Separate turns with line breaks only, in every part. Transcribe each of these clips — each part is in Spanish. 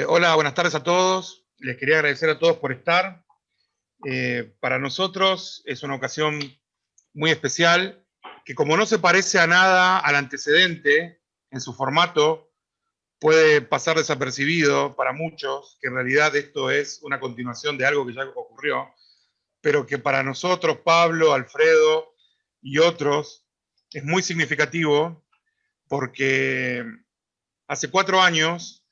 Hola, buenas tardes a todos. Les quería agradecer a todos por estar. Para nosotros es una ocasión muy especial, que como no se parece a nada al antecedente en su formato, puede pasar desapercibido para muchos, que en realidad esto es una continuación de algo que ya ocurrió, pero que para nosotros, Pablo, Alfredo y otros, es muy significativo porque hace 4 años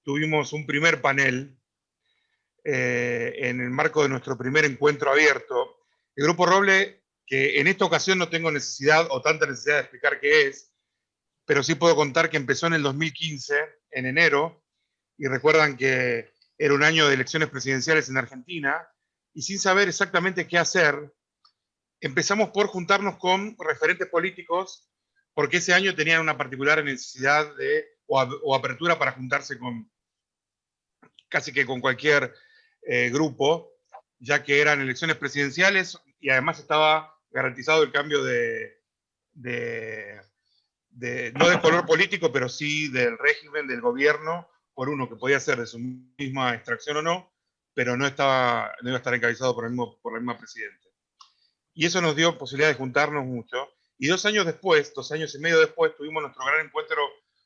tuvimos un primer panel en el marco de nuestro primer encuentro abierto. El Grupo Roble, que en esta ocasión no tengo necesidad o tanta necesidad de explicar qué es, pero sí puedo contar que empezó en el 2015, en enero, y recuerdan que era un año de elecciones presidenciales en Argentina, y sin saber exactamente qué hacer, empezamos por juntarnos con referentes políticos, porque ese año tenían una particular necesidad o apertura para juntarse con casi que con cualquier grupo, ya que eran elecciones presidenciales y además estaba garantizado el cambio de no de color político, pero sí del régimen, del gobierno, por uno que podía ser de su misma extracción o no, pero no iba a estar encabezado por la misma presidente. Y eso nos dio posibilidad de juntarnos mucho. Y 2 años después, 2 años y medio después, tuvimos nuestro gran encuentro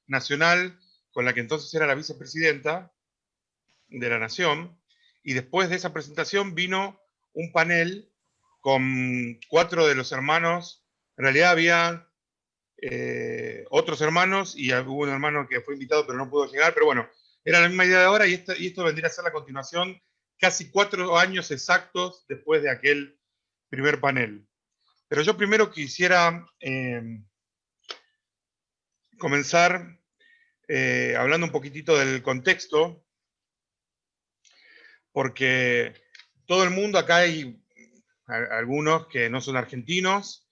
nacional con la que entonces era la vicepresidenta de la Nación, y después de esa presentación vino un panel con 4 de los hermanos. En realidad había otros hermanos y hubo un hermano que fue invitado pero no pudo llegar, pero bueno, era la misma idea de ahora, y esto vendría a ser la continuación casi 4 años exactos después de aquel primer panel. Pero yo primero quisiera comenzar hablando un poquitito del contexto, porque todo el mundo, acá hay algunos que no son argentinos,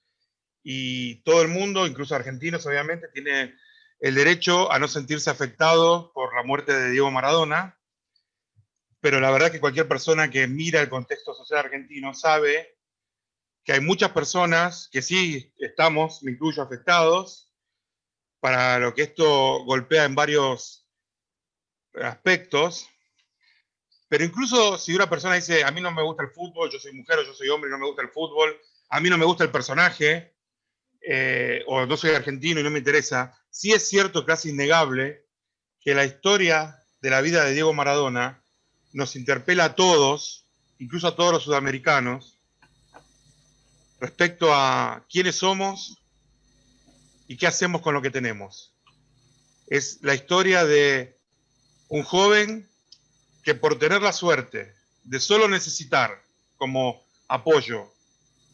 y todo el mundo, incluso argentinos obviamente, tiene el derecho a no sentirse afectado por la muerte de Diego Maradona, pero la verdad que cualquier persona que mira el contexto social argentino sabe que hay muchas personas que sí estamos, me incluyo, afectados, para lo que esto golpea en varios aspectos. Pero incluso si una persona dice, a mí no me gusta el fútbol, yo soy mujer o yo soy hombre y no me gusta el fútbol, a mí no me gusta el personaje, o no soy argentino y no me interesa, sí es cierto, casi innegable, que la historia de la vida de Diego Maradona nos interpela a todos, incluso a todos los sudamericanos, respecto a quiénes somos y qué hacemos con lo que tenemos. Es la historia de un joven que, por tener la suerte de solo necesitar como apoyo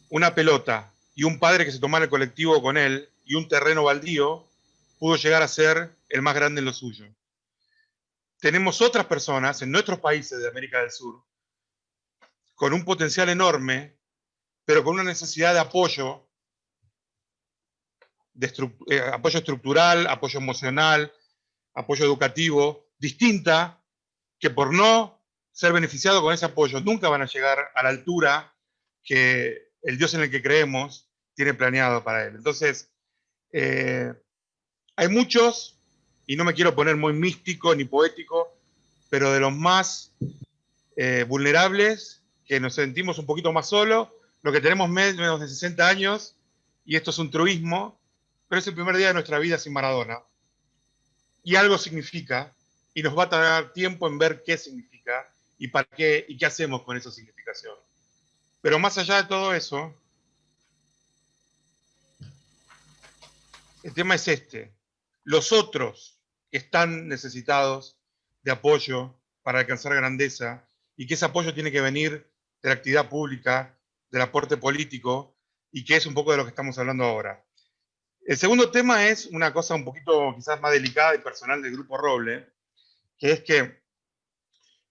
una pelota y un padre que se tomara el colectivo con él y un terreno baldío, pudo llegar a ser el más grande en lo suyo. Tenemos otras personas en nuestros países de América del Sur con un potencial enorme, pero con una necesidad de apoyo, apoyo estructural, apoyo emocional, apoyo educativo, distinta, que por no ser beneficiado con ese apoyo nunca van a llegar a la altura que el Dios en el que creemos tiene planeado para él. Entonces, hay muchos, y no me quiero poner muy místico ni poético, pero de los más vulnerables, que nos sentimos un poquito más solos, los que tenemos menos de 60 años, y esto es un truismo, pero es el primer día de nuestra vida sin Maradona, y algo significa, y nos va a tardar tiempo en ver qué significa y para qué y qué hacemos con esa significación. Pero más allá de todo eso, el tema es este: los otros que están necesitados de apoyo para alcanzar grandeza, y que ese apoyo tiene que venir de la actividad pública, del aporte político, y que es un poco de lo que estamos hablando ahora. El segundo tema es una cosa un poquito quizás más delicada y personal del Grupo Roble, que es que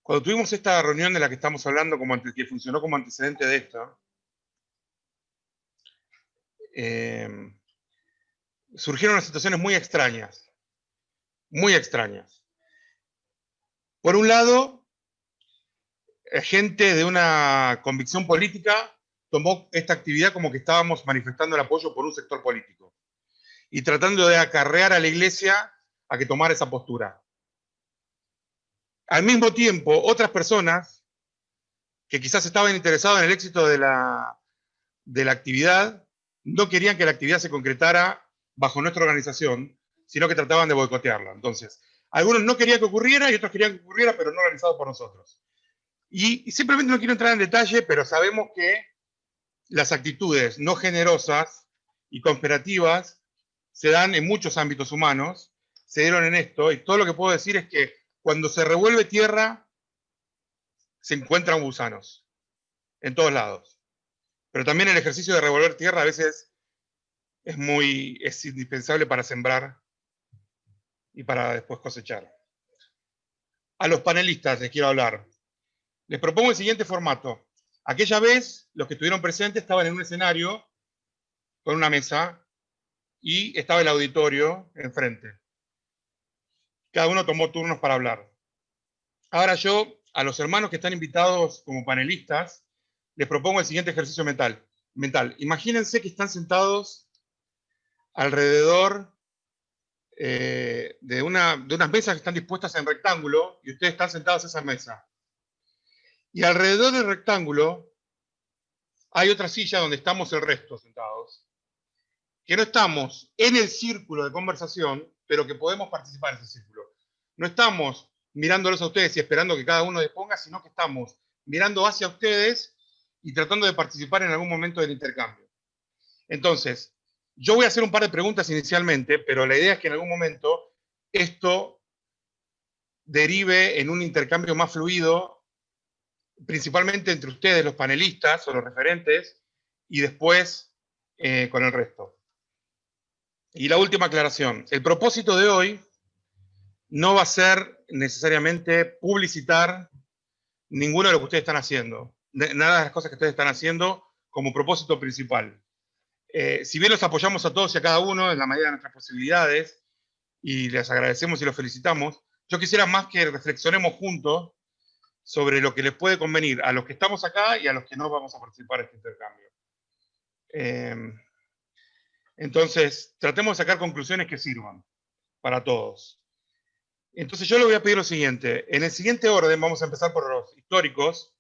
cuando tuvimos esta reunión de la que estamos hablando, que funcionó como antecedente de esto, eh, surgieron unas situaciones muy extrañas, muy extrañas. Por un lado, gente de una convicción política tomó esta actividad como que estábamos manifestando el apoyo por un sector político y tratando de acarrear a la iglesia a que tomara esa postura. Al mismo tiempo, otras personas que quizás estaban interesadas en el éxito de la actividad, no querían que la actividad se concretara bajo nuestra organización, sino que trataban de boicotearla. Entonces, algunos no querían que ocurriera y otros querían que ocurriera, pero no organizado por nosotros. Y simplemente no quiero entrar en detalle, pero sabemos que las actitudes no generosas y cooperativas se dan en muchos ámbitos humanos, se dieron en esto, y todo lo que puedo decir es que cuando se revuelve tierra, se encuentran gusanos, en todos lados. Pero también el ejercicio de revolver tierra a veces es indispensable para sembrar y para después cosechar. A los panelistas les quiero hablar. Les propongo el siguiente formato. Aquella vez, los que estuvieron presentes estaban en un escenario con una mesa y estaba el auditorio enfrente. Cada uno tomó turnos para hablar. Ahora yo, a los hermanos que están invitados como panelistas, les propongo el siguiente ejercicio mental. Imagínense que están sentados alrededor de unas mesas que están dispuestas en rectángulo y ustedes están sentados en esa mesa. Y alrededor del rectángulo hay otra silla donde estamos el resto sentados, que no estamos en el círculo de conversación, pero que podemos participar en ese círculo. No estamos mirándolos a ustedes y esperando que cada uno disponga, sino que estamos mirando hacia ustedes y tratando de participar en algún momento del intercambio. Entonces, yo voy a hacer un par de preguntas inicialmente, pero la idea es que en algún momento esto derive en un intercambio más fluido, principalmente entre ustedes, los panelistas o los referentes, y después con el resto. Y la última aclaración. El propósito de hoy no va a ser necesariamente publicitar ninguno de lo que ustedes están haciendo. Nada de las cosas que ustedes están haciendo como propósito principal. Si bien los apoyamos a todos y a cada uno en la medida de nuestras posibilidades, y les agradecemos y los felicitamos, yo quisiera más que reflexionemos juntos sobre lo que les puede convenir a los que estamos acá y a los que no vamos a participar en este intercambio. Entonces, tratemos de sacar conclusiones que sirvan para todos. Entonces, yo le voy a pedir lo siguiente. En el siguiente orden, vamos a empezar por los históricos.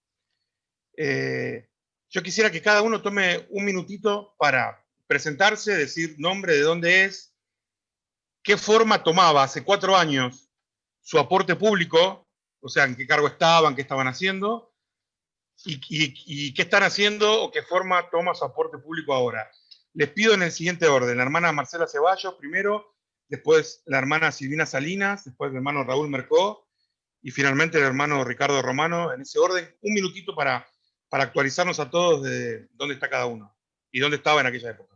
Yo quisiera que cada uno tome un minutito para presentarse, decir nombre, de dónde es, qué forma tomaba hace 4 años su aporte público, o sea, en qué cargo estaban, qué estaban haciendo, y qué están haciendo o qué forma toma su aporte público ahora. Les pido en el siguiente orden: la hermana Marcela Ceballos primero, después la hermana Silvina Salinas, después el hermano Raúl Mercó, y finalmente el hermano Ricardo Romano, en ese orden. Un minutito para actualizarnos a todos de dónde está cada uno y dónde estaba en aquella época.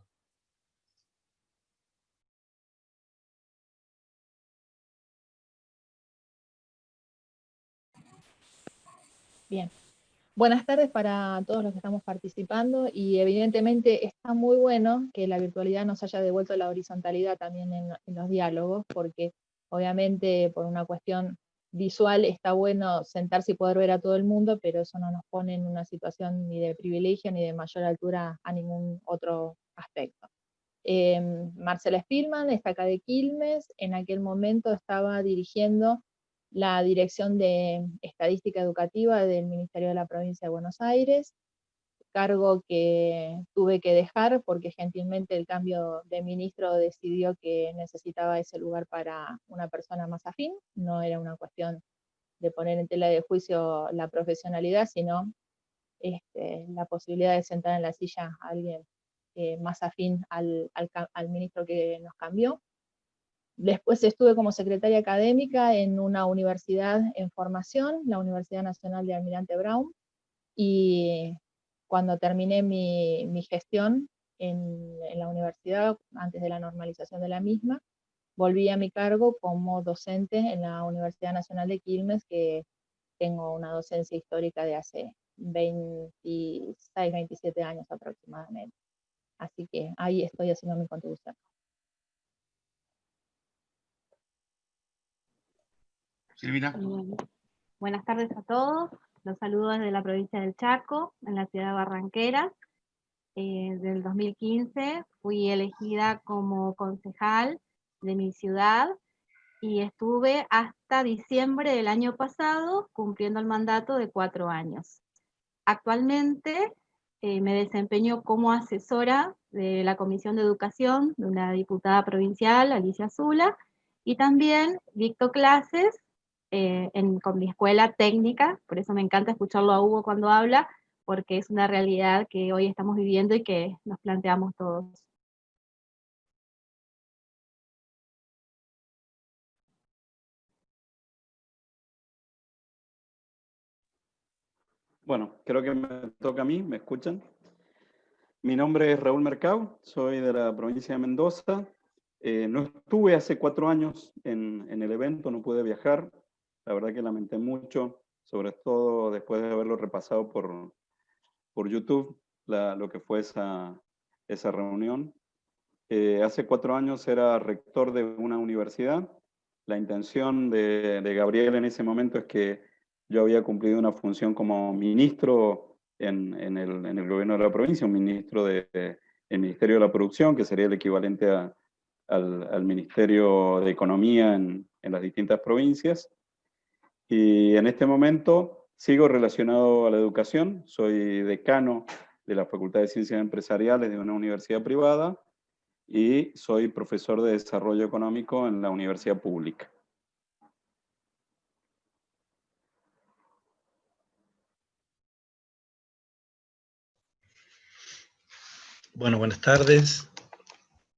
Bien. Buenas tardes para todos los que estamos participando, y evidentemente está muy bueno que la virtualidad nos haya devuelto la horizontalidad también en los diálogos, porque obviamente por una cuestión visual está bueno sentarse y poder ver a todo el mundo, pero eso no nos pone en una situación ni de privilegio ni de mayor altura a ningún otro aspecto. Marcela Spillman está acá de Quilmes. En aquel momento estaba dirigiendo la Dirección de Estadística Educativa del Ministerio de la Provincia de Buenos Aires, cargo que tuve que dejar porque gentilmente el cambio de ministro decidió que necesitaba ese lugar para una persona más afín. No era una cuestión de poner en tela de juicio la profesionalidad, sino la posibilidad de sentar en la silla a alguien más afín al ministro que nos cambió. Después estuve como secretaria académica en una universidad en formación, la Universidad Nacional de Almirante Brown, y cuando terminé mi gestión en la universidad, antes de la normalización de la misma, volví a mi cargo como docente en la Universidad Nacional de Quilmes, que tengo una docencia histórica de hace 26, 27 años aproximadamente. Así que ahí estoy haciendo mi contribución.
Silvina.
Buenas tardes a todos. Los saludo desde la provincia del Chaco, en la ciudad de Barranqueras. Del 2015 fui elegida como concejal de mi ciudad y estuve hasta hasta diciembre del año pasado, cumpliendo el mandato de 4 años. Actualmente me desempeño como asesora de la Comisión de Educación de una diputada provincial, Alicia Zula, y también dicto clases con mi escuela técnica, por eso me encanta escucharlo a Hugo cuando habla, porque es una realidad que hoy estamos viviendo y que nos planteamos todos.
Bueno, creo que me toca a mí, ¿me escuchan? Mi nombre es Raúl Mercado, soy de la provincia de Mendoza. No estuve hace 4 años en el evento, no pude viajar. La verdad que lamenté mucho, sobre todo después de haberlo repasado por YouTube, lo que fue esa reunión. Hace 4 años era rector de una universidad. La intención de Gabriel en ese momento es que yo había cumplido una función como ministro en el gobierno de la provincia, un ministro del Ministerio de la Producción, que sería el equivalente al Ministerio de Economía en las distintas provincias. Y en este momento sigo relacionado a la educación, soy decano de la Facultad de Ciencias Empresariales de una universidad privada y soy profesor de desarrollo económico en la universidad pública.
Bueno, buenas tardes.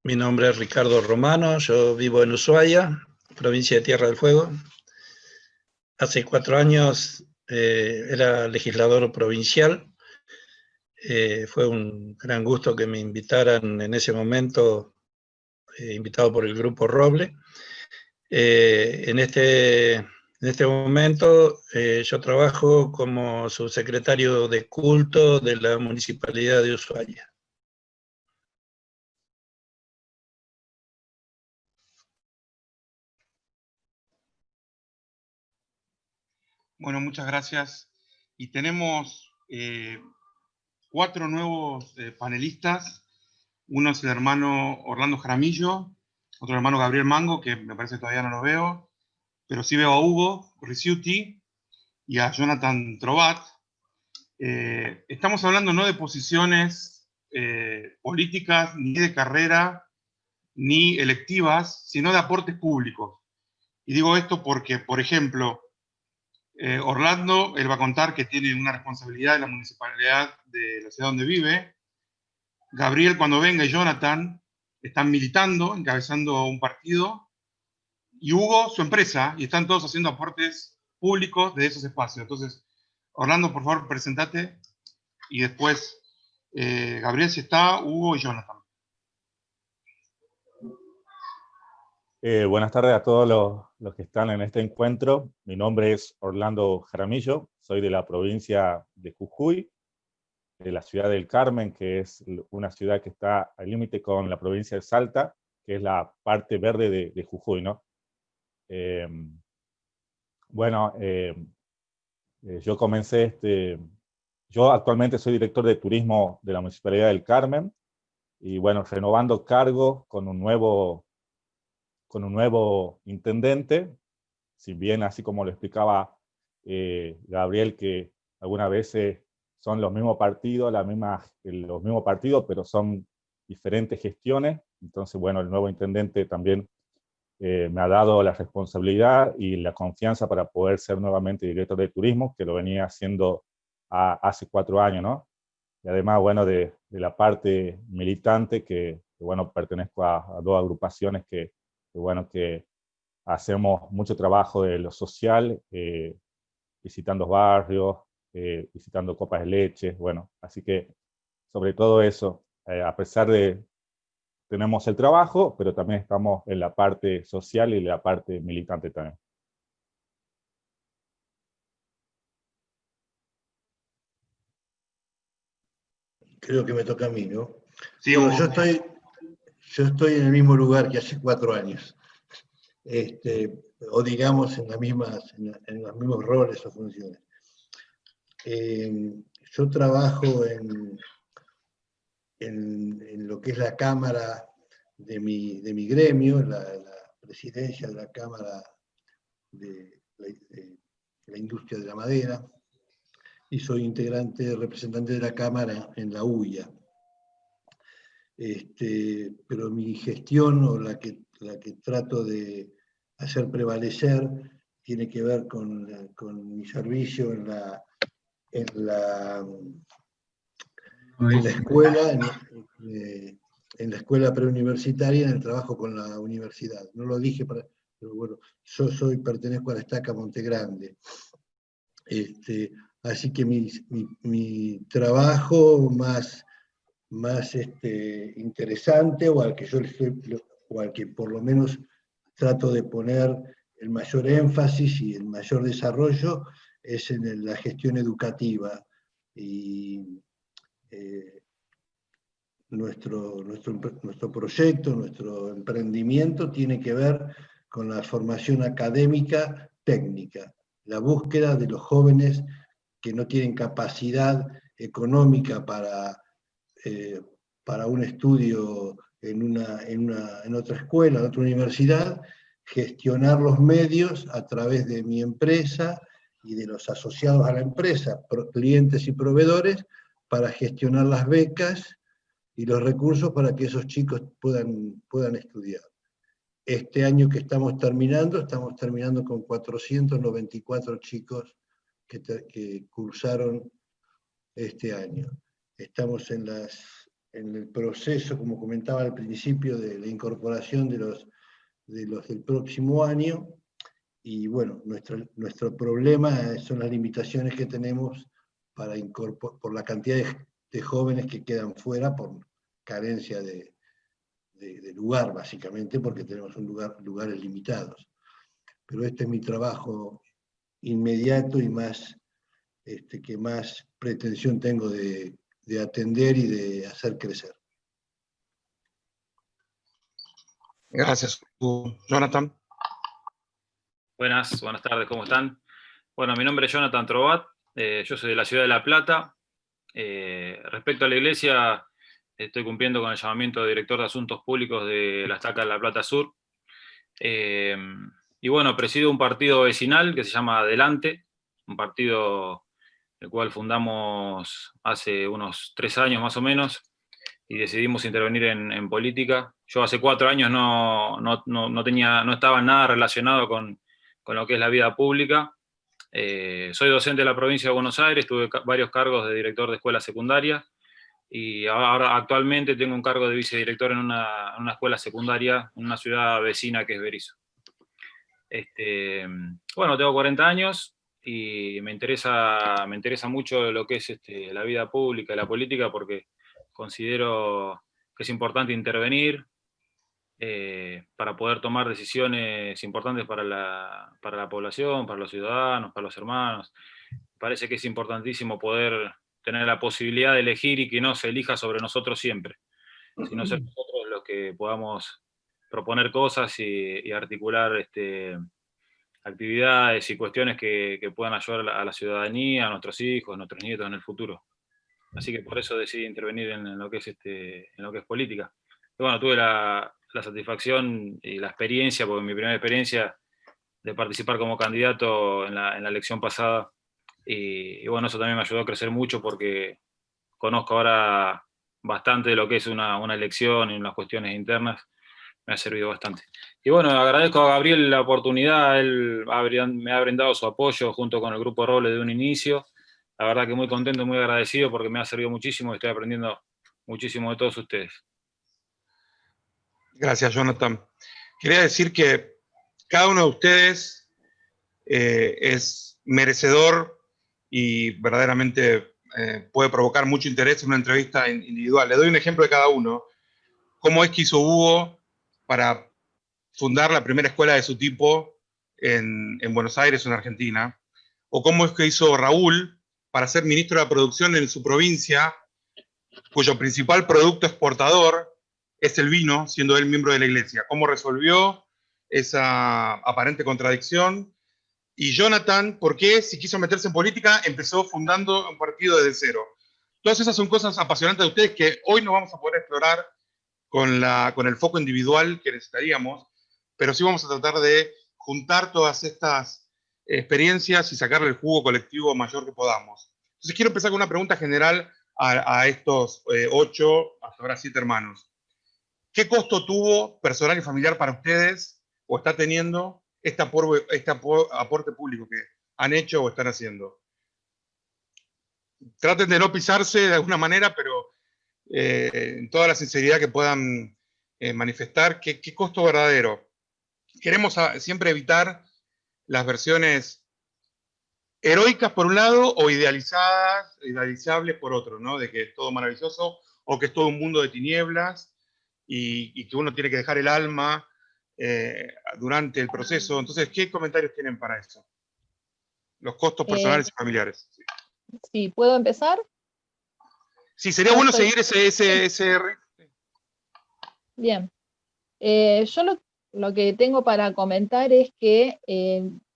Mi nombre es Ricardo Romano, yo vivo en Ushuaia, provincia de Tierra del Fuego. Hace 4 años era legislador provincial. Fue un gran gusto que me invitaran en ese momento, invitado por el Grupo Roble. En este momento yo trabajo como subsecretario de culto de la Municipalidad de Ushuaia.
Bueno, muchas gracias. Y tenemos 4 nuevos panelistas. Uno es el hermano Orlando Jaramillo, otro hermano Gabriel Mango, que me parece que todavía no lo veo, pero sí veo a Hugo Ricciuti y a Jonathan Trovat. Estamos hablando no de posiciones políticas, ni de carrera, ni electivas, sino de aportes públicos. Y digo esto porque, por ejemplo, Orlando, él va a contar que tiene una responsabilidad en la municipalidad de la ciudad donde vive. Gabriel, cuando venga, y Jonathan están militando, encabezando un partido. Y Hugo, su empresa, y están todos haciendo aportes públicos de esos espacios. Entonces, Orlando, por favor, presentate. Y después, Gabriel, si está, Hugo y Jonathan.
Buenas tardes a todos los que están en este encuentro. Mi nombre es Orlando Jaramillo, soy de la provincia de Jujuy, de la ciudad del Carmen, que es una ciudad que está al límite con la provincia de Salta, que es la parte verde de Jujuy, ¿no? Yo comencé yo actualmente soy director de turismo de la Municipalidad del Carmen, y bueno, renovando cargo con un nuevo intendente, si bien así como lo explicaba Gabriel, que algunas veces son los mismos partidos, los mismos partidos, pero son diferentes gestiones. Entonces, bueno, el nuevo intendente también me ha dado la responsabilidad y la confianza para poder ser nuevamente director de turismo, que lo venía haciendo hace 4 años, ¿no? Y además, bueno, de la parte militante, que bueno, pertenezco a 2 agrupaciones bueno, que hacemos mucho trabajo de lo social, visitando barrios, visitando copas de leche, bueno, así que sobre todo eso, a pesar de tenemos el trabajo, pero también estamos en la parte social y la parte militante también.
Creo que me toca a mí, ¿no?
Sí,
Bueno,
Hugo.
yo estoy en el mismo lugar que hace 4 años. O digamos en los mismos roles o funciones. Yo trabajo en lo que es la Cámara de mi gremio, la presidencia de la Cámara de la industria de la madera, y soy integrante, representante de la Cámara en la UIA. Pero mi gestión, o la que trato de hacer prevalecer, tiene que ver con mi servicio en la escuela, en la escuela preuniversitaria, en el trabajo con la universidad. No lo dije, pero bueno, yo pertenezco a la Estaca Montegrande. Así que mi trabajo más interesante, o al que por lo menos trato de poner el mayor énfasis y el mayor desarrollo, es en la gestión educativa. Y nuestro proyecto, nuestro emprendimiento tiene que ver con la formación académica técnica, la búsqueda de los jóvenes que no tienen capacidad económica para un estudio en otra escuela, en otra universidad, gestionar los medios a través de mi empresa y de los asociados a la empresa, clientes y proveedores, para gestionar las becas y los recursos para que esos chicos puedan estudiar. Este año que estamos terminando con 494 chicos que cursaron este año. Estamos en el proceso, como comentaba al principio, de la incorporación de los del próximo año, y bueno, nuestro problema son las limitaciones que tenemos por la cantidad de jóvenes que quedan fuera por carencia de lugar, básicamente, porque tenemos lugares limitados. Pero este es mi trabajo inmediato y que más pretensión tengo de atender y de hacer crecer.
Gracias, Jonathan.
Buenas tardes, ¿cómo están? Bueno, mi nombre es Jonathan Trobat, yo soy de la ciudad de La Plata. Respecto a la iglesia, estoy cumpliendo con el llamamiento de director de Asuntos Públicos de la Estaca de La Plata Sur. Y bueno, presido un partido vecinal que se llama Adelante, un partido el cual fundamos hace unos 3 años más o menos, y decidimos intervenir en política. Yo hace 4 años no estaba nada relacionado con lo que es la vida pública. Soy docente de la provincia de Buenos Aires, tuve varios cargos de director de escuela secundaria, y ahora actualmente tengo un cargo de vicedirector en una escuela secundaria en una ciudad vecina que es Berisso. Bueno, tengo 40 años y me interesa mucho lo que es la vida pública y la política, porque considero que es importante intervenir para poder tomar decisiones importantes para la población, para los ciudadanos, para los hermanos. Parece que es importantísimo poder tener la posibilidad de elegir y que no se elija sobre nosotros siempre, sino ser nosotros los que podamos proponer cosas y articular actividades y cuestiones que puedan ayudar a la ciudadanía, a nuestros hijos, a nuestros nietos en el futuro. Así que por eso decidí intervenir en lo que es política. Y bueno, tuve la satisfacción y la experiencia, porque mi primera experiencia de participar como candidato en la elección pasada, y bueno, eso también me ayudó a crecer mucho, porque conozco ahora bastante de lo que es una elección y unas cuestiones internas. Me ha servido bastante. Y bueno, agradezco a Gabriel la oportunidad, él me ha brindado su apoyo junto con el Grupo Roble de un inicio. La verdad que muy contento, muy agradecido, porque me ha servido muchísimo y estoy aprendiendo muchísimo de todos ustedes.
Gracias, Jonathan. Quería decir que cada uno de ustedes es merecedor y verdaderamente puede provocar mucho interés en una entrevista individual. Le doy un ejemplo de cada uno. ¿Cómo es que hizo Hugo para fundar la primera escuela de su tipo en Buenos Aires, en Argentina? ¿O cómo es que hizo Raúl para ser ministro de la producción en su provincia, cuyo principal producto exportador es el vino, siendo él miembro de la iglesia? ¿Cómo resolvió esa aparente contradicción? Y Jonathan, ¿por qué, si quiso meterse en política, empezó fundando un partido desde cero? Todas esas son cosas apasionantes de ustedes que hoy no vamos a poder explorar con el foco individual que necesitaríamos, pero sí vamos a tratar de juntar todas estas experiencias y sacarle el jugo colectivo mayor que podamos. Entonces quiero empezar con una pregunta general a estos 8, hasta ahora 7 hermanos. ¿Qué costo tuvo personal y familiar para ustedes, o está teniendo, este aporte público que han hecho o están haciendo? Traten de no pisarse de alguna manera, pero en toda la sinceridad que puedan manifestar, ¿qué costo verdadero? Queremos siempre evitar las versiones heroicas por un lado o idealizables por otro, ¿no? De que es todo maravilloso o que es todo un mundo de tinieblas y que uno tiene que dejar el alma durante el proceso. Entonces, ¿qué comentarios tienen para eso? Los costos personales y familiares.
Sí, ¿puedo empezar?
Sí, sería bueno seguir ese...
Bien. Yo lo que tengo para comentar es que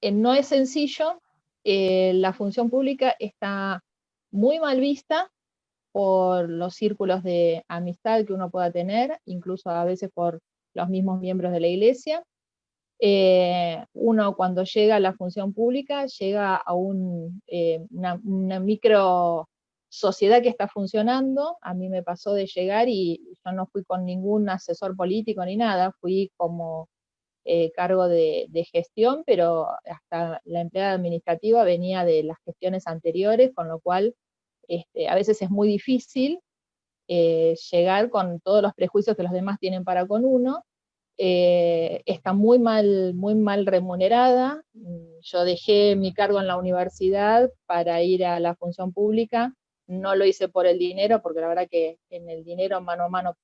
no es sencillo, la función pública está muy mal vista por los círculos de amistad que uno pueda tener, incluso a veces por los mismos miembros de la iglesia. Uno cuando llega a la función pública llega a una micro sociedad que está funcionando. A mí me pasó de llegar y yo no fui con ningún asesor político ni nada, fui como cargo de gestión, pero hasta la empleada administrativa venía de las gestiones anteriores, con lo cual a veces es muy difícil llegar con todos los prejuicios que los demás tienen para con uno. Está muy mal remunerada. Yo dejé mi cargo en la universidad para ir a la función pública. No lo hice por el dinero, porque la verdad que en el dinero mano a mano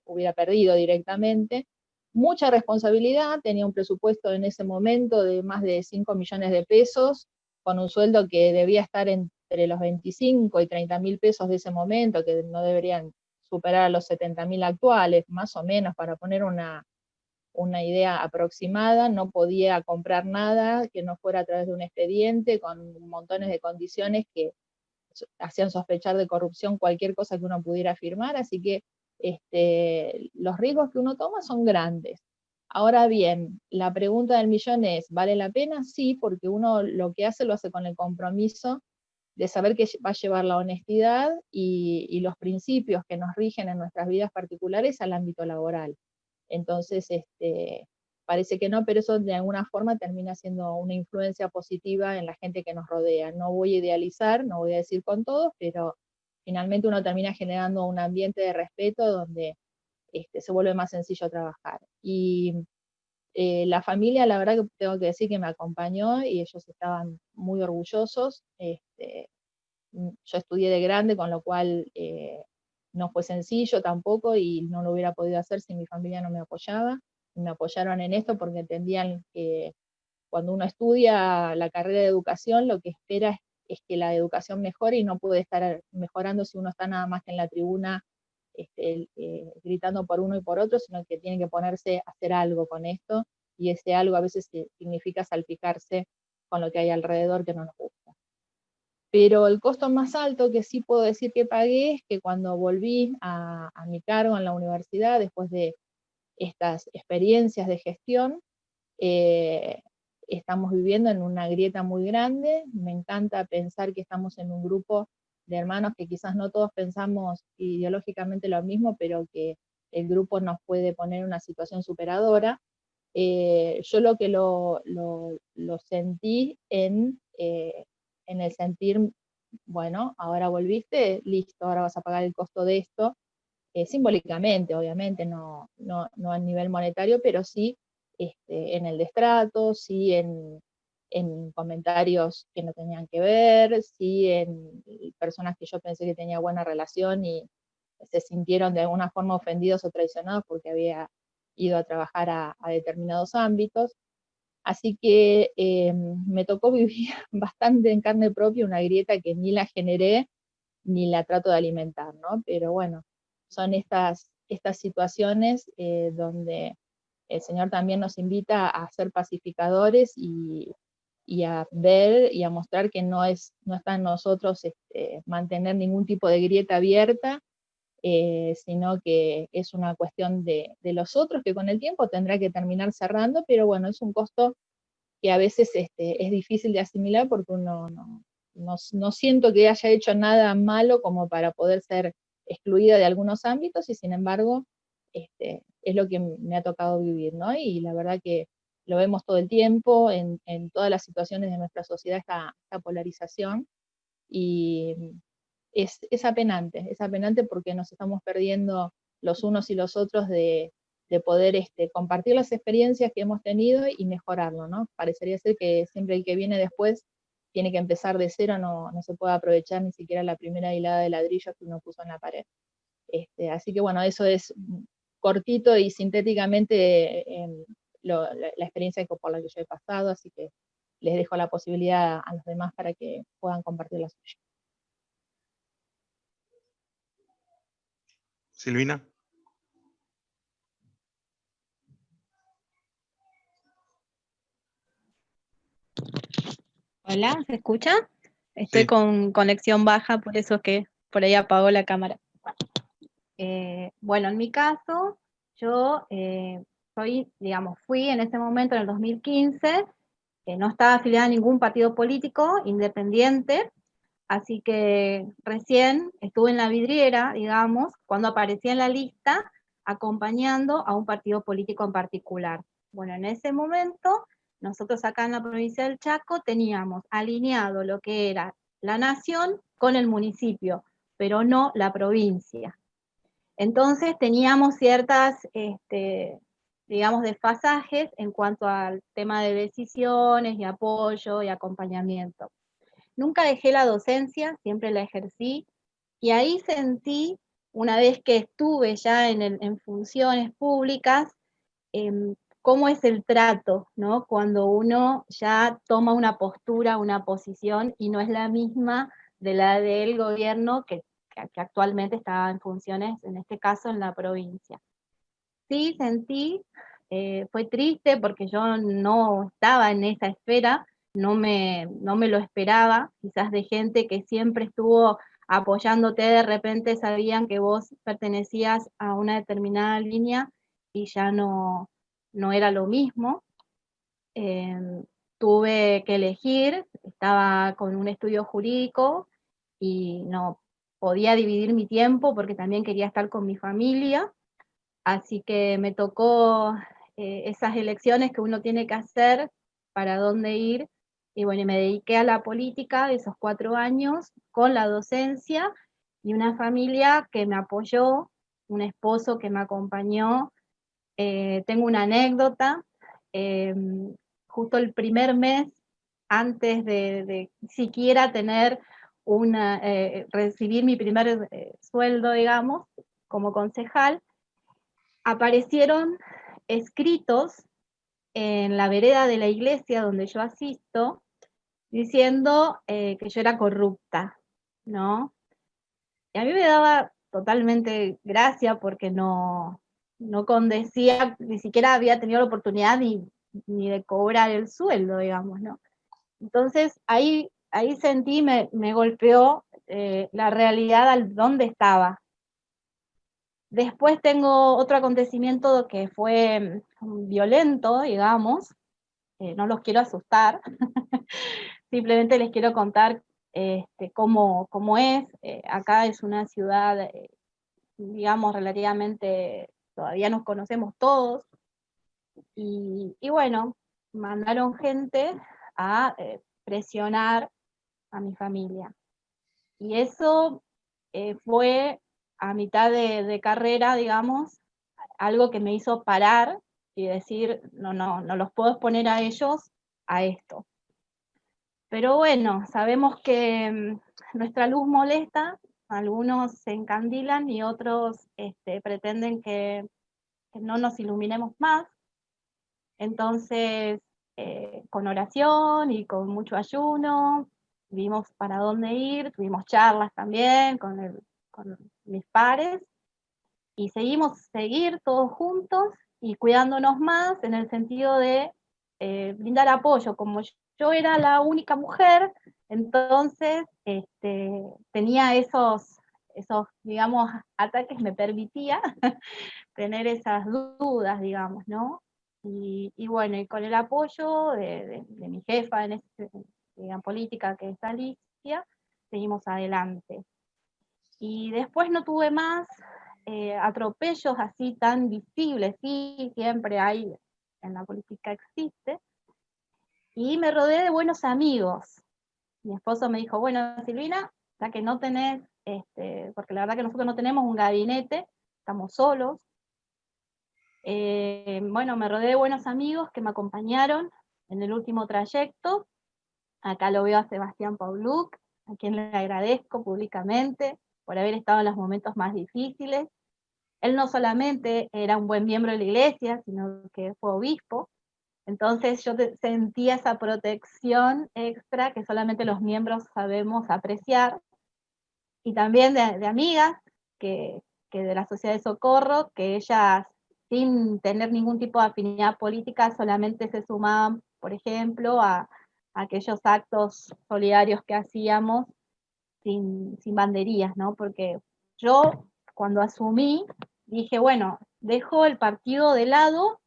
hubiera perdido directamente. Mucha responsabilidad, tenía un presupuesto en ese momento de más de 5 millones de pesos, con un sueldo que debía estar entre los 25 y 30 mil pesos de ese momento, que no deberían superar a los 70.000 actuales, más o menos, para poner una idea aproximada. No podía comprar nada que no fuera a través de un expediente, con montones de condiciones que hacían sospechar de corrupción cualquier cosa que uno pudiera firmar, así que los riesgos que uno toma son grandes. Ahora bien, la pregunta del millón es, ¿vale la pena? Sí, porque uno lo que hace lo hace con el compromiso de saber que va a llevar la honestidad y los principios que nos rigen en nuestras vidas particulares al ámbito laboral. Entonces, parece que no, pero eso de alguna forma termina siendo una influencia positiva en la gente que nos rodea. No voy a idealizar, no voy a decir con todos, pero finalmente uno termina generando un ambiente de respeto donde se vuelve más sencillo trabajar. Y la familia, la verdad que tengo que decir que me acompañó y ellos estaban muy orgullosos. Yo estudié de grande, con lo cual no fue sencillo tampoco y no lo hubiera podido hacer si mi familia no me apoyaba. Me apoyaron en esto porque entendían que cuando uno estudia la carrera de educación, lo que espera es que la educación mejore y no puede estar mejorando si uno está nada más que en la tribuna gritando por uno y por otro, sino que tiene que ponerse a hacer algo con esto, y ese algo a veces significa salpicarse con lo que hay alrededor que no nos gusta. Pero el costo más alto que sí puedo decir que pagué es que cuando volví a mi cargo en la universidad, después de estas experiencias de gestión, estamos viviendo en una grieta muy grande. Me encanta pensar que estamos en un grupo de hermanos que quizás no todos pensamos ideológicamente lo mismo, pero que el grupo nos puede poner en una situación superadora. Yo lo que lo sentí en el sentir, bueno, ahora volviste, listo, ahora vas a pagar el costo de esto, simbólicamente, obviamente, no a nivel monetario, pero sí en el destrato, sí en comentarios que no tenían que ver, sí en personas que yo pensé que tenía buena relación y se sintieron de alguna forma ofendidos o traicionados porque había ido a trabajar a determinados ámbitos. Así que me tocó vivir bastante en carne propia una grieta que ni la generé ni la trato de alimentar, ¿no? Pero bueno, son estas situaciones donde el Señor también nos invita a ser pacificadores y a ver y a mostrar que no está en nosotros mantener ningún tipo de grieta abierta, sino que es una cuestión de los otros que con el tiempo tendrá que terminar cerrando, pero bueno, es un costo que a veces es difícil de asimilar porque uno no siento que haya hecho nada malo como para poder ser excluida de algunos ámbitos, y sin embargo es lo que me ha tocado vivir, ¿no? Y la verdad que lo vemos todo el tiempo, en todas las situaciones de nuestra sociedad, esta polarización, y es apenante porque nos estamos perdiendo los unos y los otros de poder compartir las experiencias que hemos tenido y mejorarlo, ¿no? Parecería ser que siempre el que viene después tiene que empezar de cero, no se puede aprovechar ni siquiera la primera hilada de ladrillos que uno puso en la pared. Así que bueno, eso es cortito y sintéticamente la experiencia por la que yo he pasado, así que les dejo la posibilidad a los demás para que puedan compartir la suya.
Silvina.
Hola, ¿se escucha? Estoy
Sí.
con conexión baja, por eso es que por ahí apagó la cámara. Bueno, en mi caso, yo fui en ese momento, en el 2015, no estaba afiliada a ningún partido político independiente, así que recién estuve en la vidriera, digamos, cuando aparecía en la lista, acompañando a un partido político en particular. Bueno, en ese momento, nosotros acá en la provincia del Chaco teníamos alineado lo que era la nación con el municipio, pero no la provincia. Entonces teníamos ciertas, digamos, desfasajes en cuanto al tema de decisiones y apoyo y acompañamiento. Nunca dejé la docencia, siempre la ejercí, y ahí sentí, una vez que estuve ya en funciones públicas, cómo es el trato, ¿no? Cuando uno ya toma una postura, una posición, y no es la misma de la del gobierno que actualmente está en funciones, en este caso en la provincia. Sí sentí, fue triste porque yo no estaba en esa esfera, no me lo esperaba, quizás de gente que siempre estuvo apoyándote, de repente sabían que vos pertenecías a una determinada línea y ya no era lo mismo. Tuve que elegir, estaba con un estudio jurídico y no podía dividir mi tiempo porque también quería estar con mi familia, así que me tocó esas elecciones que uno tiene que hacer para dónde ir, y bueno, me dediqué a la política de esos 4 años con la docencia y una familia que me apoyó, un esposo que me acompañó. Tengo una anécdota, justo el primer mes, antes de siquiera tener recibir mi primer sueldo, digamos, como concejal, aparecieron escritos en la vereda de la iglesia donde yo asisto, diciendo que yo era corrupta, ¿no? Y a mí me daba totalmente gracia porque no condecía, ni siquiera había tenido la oportunidad ni de cobrar el sueldo, digamos, ¿no? Entonces ahí sentí, me golpeó la realidad al dónde estaba. Después tengo otro acontecimiento que fue violento, digamos, no los quiero asustar, simplemente les quiero contar cómo es. Acá es una ciudad, digamos, relativamente, todavía nos conocemos todos, y bueno, mandaron gente a presionar a mi familia. Y eso fue a mitad de carrera, digamos, algo que me hizo parar y decir, no los puedo exponer a ellos a esto. Pero bueno, sabemos que nuestra luz molesta, algunos se encandilan y otros pretenden que no nos iluminemos más. Entonces, con oración y con mucho ayuno, vimos para dónde ir, tuvimos charlas también con mis pares, y seguir todos juntos y cuidándonos más en el sentido de brindar apoyo. Como yo era la única mujer, entonces tenía esos, digamos, ataques, me permitía tener esas dudas, digamos, ¿no? Y bueno, y con el apoyo de mi jefa en política, que es Alicia, seguimos adelante. Y después no tuve más atropellos así tan visibles, sí, siempre hay, en la política existe, y me rodeé de buenos amigos. Mi esposo me dijo, bueno, Silvina, ya que no tenés, porque la verdad que nosotros no tenemos un gabinete, estamos solos, bueno, me rodeé de buenos amigos que me acompañaron en el último trayecto. Acá lo veo a Sebastián Pauluc, a quien le agradezco públicamente por haber estado en los momentos más difíciles. Él no solamente era un buen miembro de la iglesia, sino que fue obispo. Entonces yo sentía esa protección extra que solamente los miembros sabemos apreciar. Y también de amigas que de la Sociedad de Socorro, que ellas, sin tener ningún tipo de afinidad política, solamente se sumaban, por ejemplo, a aquellos actos solidarios que hacíamos sin banderías, ¿no? Porque yo, cuando asumí, dije, bueno, dejo el partido de lado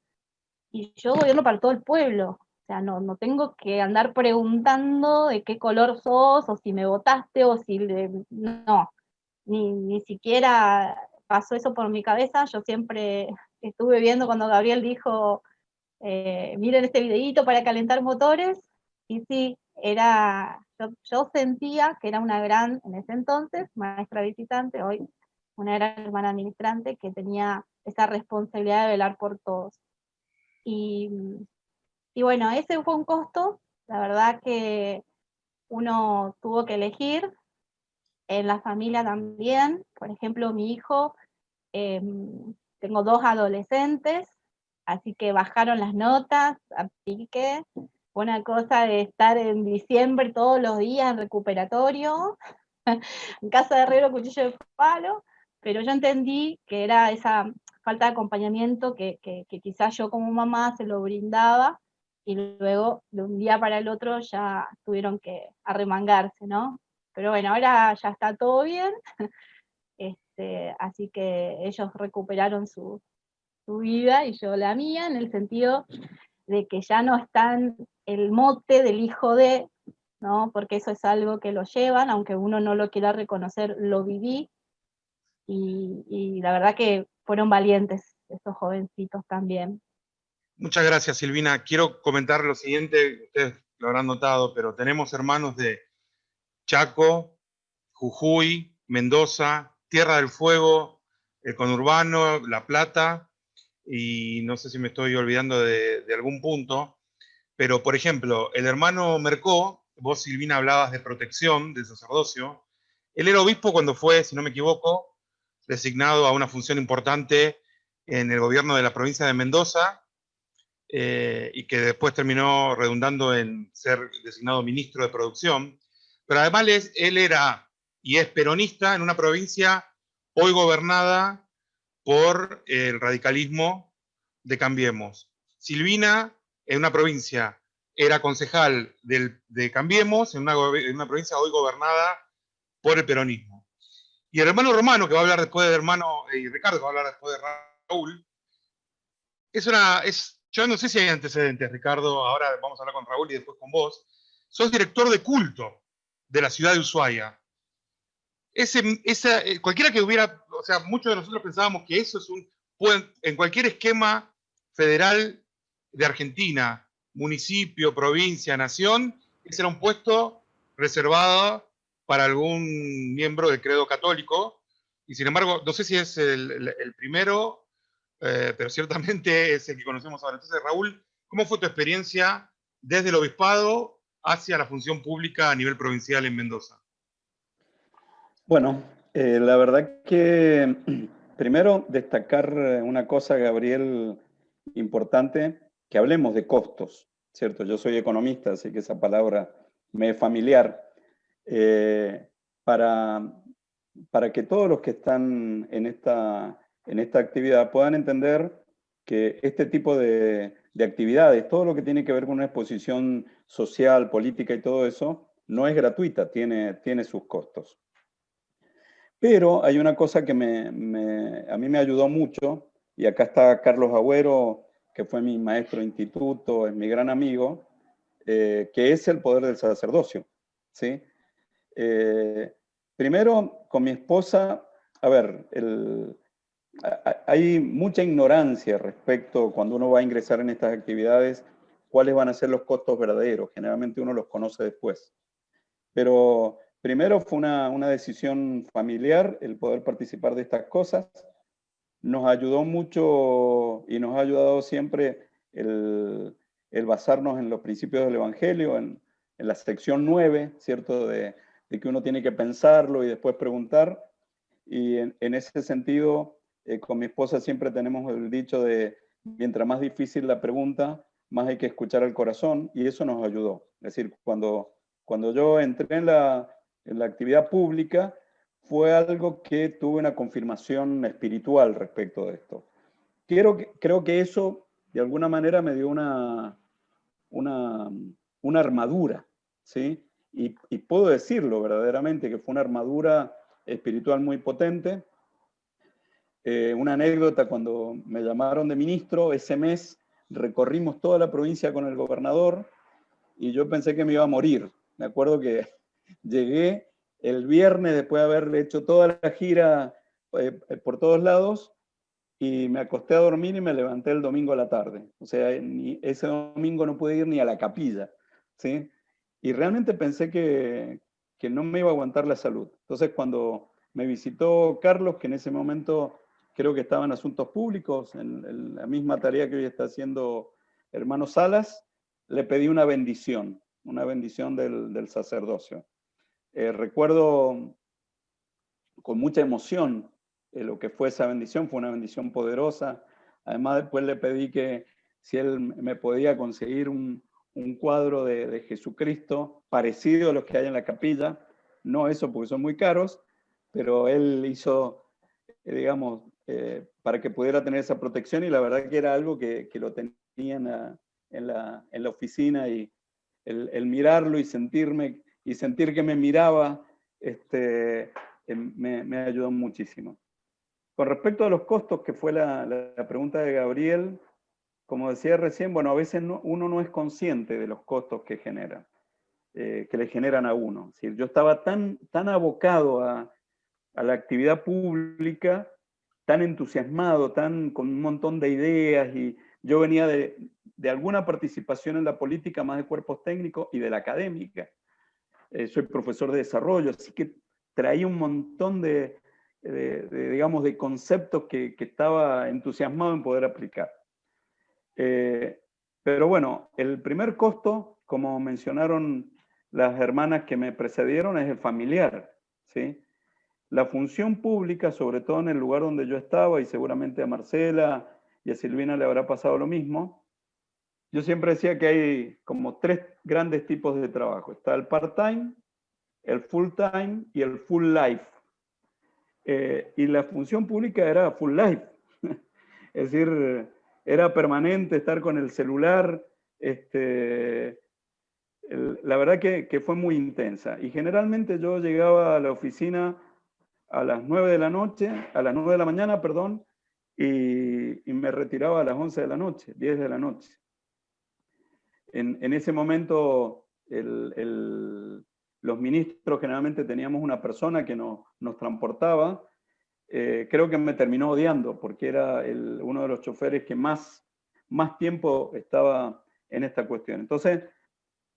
y yo gobierno para todo el pueblo. O sea, no tengo que andar preguntando de qué color sos, o si me votaste, o si... no, ni siquiera pasó eso por mi cabeza. Yo siempre estuve viendo cuando Gabriel dijo, miren este videíto para calentar motores, y sí, yo sentía que era una gran, en ese entonces, maestra visitante, hoy una gran hermana ministrante, que tenía esa responsabilidad de velar por todos. Y bueno, ese fue un costo, la verdad que uno tuvo que elegir, en la familia también. Por ejemplo, mi hijo, tengo 2 adolescentes, así que bajaron las notas a pique. Fue una cosa de estar en diciembre todos los días en recuperatorio, en casa de herrero, cuchillo de palo, pero yo entendí que era esa falta de acompañamiento que quizás yo como mamá se lo brindaba, y luego de un día para el otro ya tuvieron que arremangarse, ¿no? Pero bueno, ahora ya está todo bien, así que ellos recuperaron su vida y yo la mía, en el sentido de que ya no están el mote del hijo de, ¿no? Porque eso es algo que lo llevan, aunque uno no lo quiera reconocer, lo viví, y la verdad que fueron valientes estos jovencitos también.
Muchas gracias, Silvina. Quiero comentar lo siguiente, ustedes lo habrán notado, pero tenemos hermanos de Chaco, Jujuy, Mendoza, Tierra del Fuego, el conurbano, La Plata, y no sé si me estoy olvidando de algún punto, pero por ejemplo, el hermano Mercó, vos, Silvina, hablabas de protección, de sacerdocio. Él era obispo cuando fue, si no me equivoco, designado a una función importante en el gobierno de la provincia de Mendoza, y que después terminó redundando en ser designado ministro de producción. Pero además él era y es peronista en una provincia hoy gobernada por el radicalismo de Cambiemos. Silvina, en una provincia, era concejal de Cambiemos, en una provincia hoy gobernada por el peronismo. Y el hermano Romano, que va a hablar después del hermano, y Ricardo, que va a hablar después de Raúl, yo no sé si hay antecedentes, Ricardo, ahora vamos a hablar con Raúl y después con vos. Sos director de culto de la ciudad de Ushuaia. Cualquiera que hubiera, o sea, muchos de nosotros pensábamos que eso es en cualquier esquema federal de Argentina, municipio, provincia, nación, ese era un puesto reservado para algún miembro del credo católico, y sin embargo, no sé si es el primero, pero ciertamente es el que conocemos ahora. Entonces, Raúl, ¿cómo fue tu experiencia desde el obispado hacia la función pública a nivel provincial en Mendoza?
Bueno, la verdad que primero destacar una cosa, Gabriel, importante, que hablemos de costos, ¿cierto? Yo soy economista, así que esa palabra me es familiar. Para que todos los que están en esta actividad puedan entender que este tipo de actividades, todo lo que tiene que ver con una exposición social, política y todo eso, no es gratuita, tiene sus costos. Pero hay una cosa que a mí me ayudó mucho, y acá está Carlos Agüero, que fue mi maestro de instituto, es mi gran amigo, que es el poder del sacerdocio, ¿sí? Primero, con mi esposa, a ver, hay mucha ignorancia respecto, cuando uno va a ingresar en estas actividades, cuáles van a ser los costos verdaderos. Generalmente uno los conoce después. Pero primero fue una decisión familiar el poder participar de estas cosas. Nos ayudó mucho y nos ha ayudado siempre el basarnos en los principios del Evangelio, en la sección 9, ¿cierto? De que uno tiene que pensarlo y después preguntar. Y en ese sentido, con mi esposa siempre tenemos el dicho de mientras más difícil la pregunta, más hay que escuchar al corazón, y eso nos ayudó. Es decir, cuando yo entré en la actividad pública, fue algo que tuve una confirmación espiritual respecto de esto. Creo que eso, de alguna manera, me dio una armadura, ¿sí? Y puedo decirlo verdaderamente, que fue una armadura espiritual muy potente. Una anécdota, cuando me llamaron de ministro, ese mes recorrimos toda la provincia con el gobernador y yo pensé que me iba a morir. Me acuerdo que llegué el viernes después de haber hecho toda la gira por todos lados y me acosté a dormir y me levanté el domingo a la tarde. O sea, ese domingo no pude ir ni a la capilla, ¿sí? Y realmente pensé que no me iba a aguantar la salud. Entonces, cuando me visitó Carlos, que en ese momento creo que estaba en Asuntos Públicos, en la misma tarea que hoy está haciendo hermano Salas, le pedí una bendición del sacerdocio. Recuerdo con mucha emoción lo que fue esa bendición, fue una bendición poderosa. Además, después le pedí que si él me podía conseguir un cuadro de Jesucristo parecido a los que hay en la capilla, no eso porque son muy caros, pero él hizo, digamos, para que pudiera tener esa protección, y la verdad que era algo que lo tenía en la oficina, y el mirarlo y sentir que me miraba, me ayudó muchísimo. Con respecto a los costos, que fue la pregunta de Gabriel, como decía recién, bueno, a veces uno no es consciente de los costos que genera, que le generan a uno. Es decir, yo estaba tan abocado a la actividad pública, tan entusiasmado, con un montón de ideas, y yo venía de alguna participación en la política, más de cuerpos técnicos y de la académica. Soy profesor de desarrollo, así que traía un montón digamos, de conceptos que estaba entusiasmado en poder aplicar. Pero bueno, el primer costo, como mencionaron las hermanas que me precedieron, es el familiar, ¿sí? La función pública, sobre todo en el lugar donde yo estaba, y seguramente a Marcela y a Silvina le habrá pasado lo mismo, yo siempre decía que hay como 3 grandes tipos de trabajo. Está el part-time, el full-time y el full-life. Y la función pública era full-life. Es decir, era permanente estar con el celular. La verdad que fue muy intensa. Y generalmente yo llegaba a la oficina a las 9 de la noche, a las 9 de la mañana, perdón, y me retiraba a las 11 de la noche, 10 de la noche. En ese momento, los ministros generalmente teníamos una persona que nos transportaba. Creo que me terminó odiando porque era uno de los choferes que más tiempo estaba en esta cuestión. Entonces,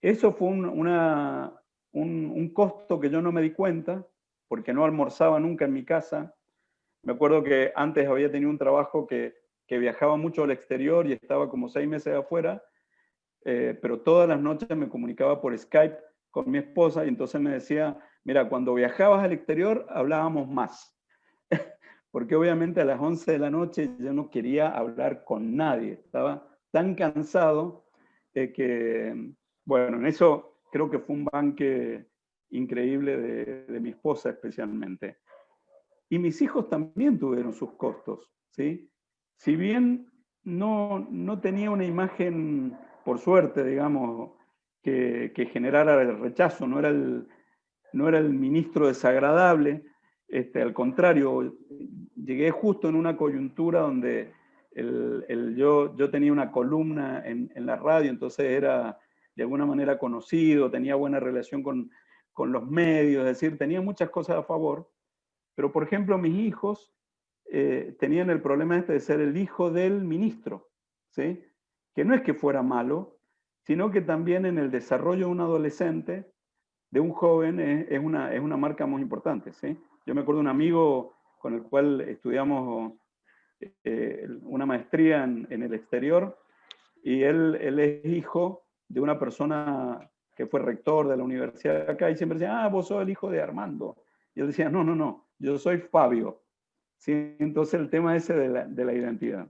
eso fue un costo que yo no me di cuenta, porque no almorzaba nunca en mi casa. Me acuerdo que antes había tenido un trabajo que viajaba mucho al exterior y estaba como 6 meses afuera, pero todas las noches me comunicaba por Skype con mi esposa, y entonces me decía, mira, cuando viajabas al exterior hablábamos más, porque obviamente a las 11 de la noche yo no quería hablar con nadie, estaba tan cansado que, bueno, en eso creo que fue un banque increíble de mi esposa especialmente. Y mis hijos también tuvieron sus costos, ¿sí? Si bien no tenía una imagen, por suerte, digamos, que generara el rechazo, no era el ministro desagradable, al contrario, llegué justo en una coyuntura donde yo tenía una columna en la radio, entonces era de alguna manera conocido, tenía buena relación con los medios, es decir, tenía muchas cosas a favor, pero por ejemplo mis hijos tenían el problema este de ser el hijo del ministro, ¿sí? Que no es que fuera malo, sino que también en el desarrollo de un adolescente, de un joven, es una marca muy importante, ¿sí? Yo me acuerdo de un amigo con el cual estudiamos una maestría en el exterior, y él es hijo de una persona que fue rector de la universidad acá, y siempre decía, vos sos el hijo de Armando. Y él decía, no, yo soy Fabio. ¿Sí? Entonces el tema ese de la identidad.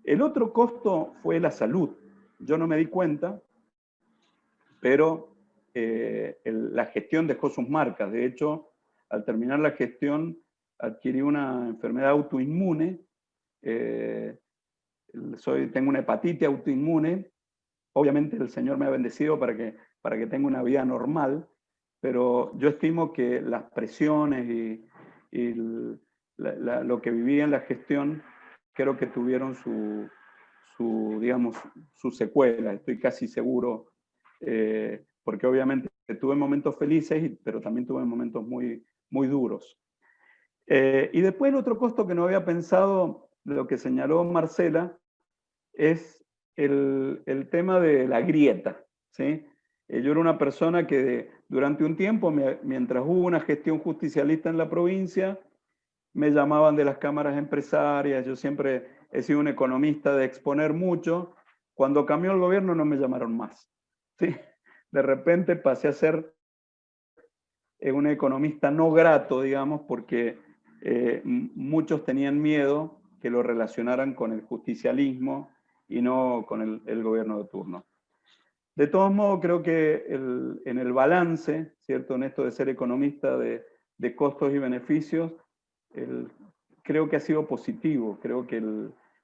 El otro costo fue la salud. Yo no me di cuenta, pero la gestión dejó sus marcas. De hecho, al terminar la gestión, adquirí una enfermedad autoinmune. Tengo una hepatitis autoinmune. Obviamente el Señor me ha bendecido para que tenga una vida normal, pero yo estimo que las presiones y lo que viví en la gestión, creo que tuvieron digamos, su secuela, estoy casi seguro, porque obviamente tuve momentos felices, pero también tuve momentos muy, muy duros. Y después el otro costo que no había pensado, lo que señaló Marcela, es el tema de la grieta, ¿sí? Yo era una persona que durante un tiempo, mientras hubo una gestión justicialista en la provincia, me llamaban de las cámaras empresarias, yo siempre he sido un economista de exponer mucho. Cuando cambió el gobierno no me llamaron más, ¿sí? De repente pasé a ser un economista no grato, digamos, porque muchos tenían miedo que lo relacionaran con el justicialismo y no con el gobierno de turno. De todos modos, creo que en el balance, ¿cierto? En esto de ser economista de costos y beneficios, creo que ha sido positivo. Creo que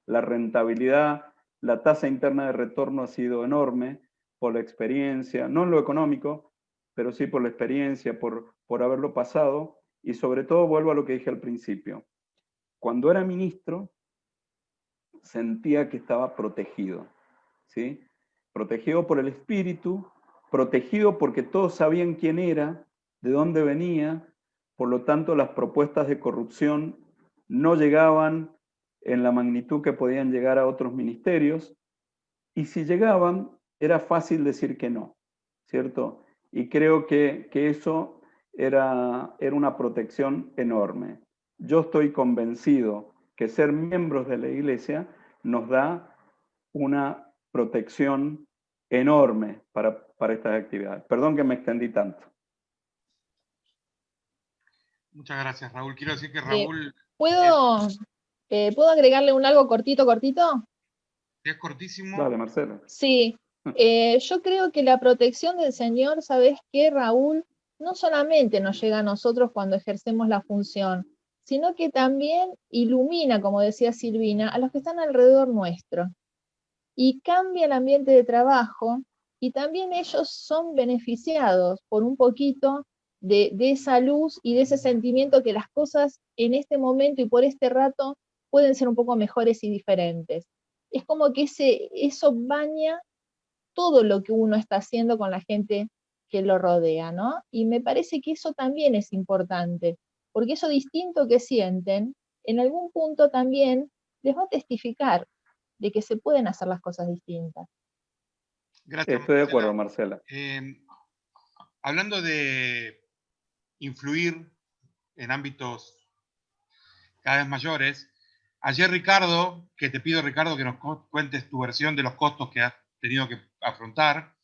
la rentabilidad, la tasa interna de retorno ha sido enorme por la experiencia, no en lo económico, pero sí por la experiencia, por haberlo pasado, y sobre todo vuelvo a lo que dije al principio. Cuando era ministro, sentía que estaba protegido, ¿sí? Protegido por el espíritu, protegido porque todos sabían quién era, de dónde venía, por lo tanto las propuestas de corrupción no llegaban en la magnitud que podían llegar a otros ministerios, y si llegaban, era fácil decir que no, ¿cierto? Y creo que eso era una protección enorme. Yo estoy convencido que ser miembros de la Iglesia nos da una protección enorme para estas actividades. Perdón que me extendí tanto.
Muchas gracias, Raúl. Quiero decir que Raúl...
¿Puedo agregarle algo cortito?
¿Es cortísimo?
Dale, Marcela.
Sí. Yo creo que la protección del Señor, ¿sabes qué, Raúl? No solamente nos llega a nosotros cuando ejercemos la función, sino que también ilumina, como decía Silvina, a los que están alrededor nuestro. Y cambia el ambiente de trabajo, y también ellos son beneficiados por un poquito de esa luz y de ese sentimiento que las cosas en este momento y por este rato pueden ser un poco mejores y diferentes. Es como que eso baña todo lo que uno está haciendo con la gente que lo rodea, ¿no? Y me parece que eso también es importante, porque eso distinto que sienten, en algún punto también les va a testificar de que se pueden hacer las cosas distintas.
Gracias, estoy de acuerdo, Marcela.
Hablando de influir en ámbitos cada vez mayores, ayer Ricardo, que te pido, Ricardo, que nos cuentes tu versión de los costos que has tenido que afrontar,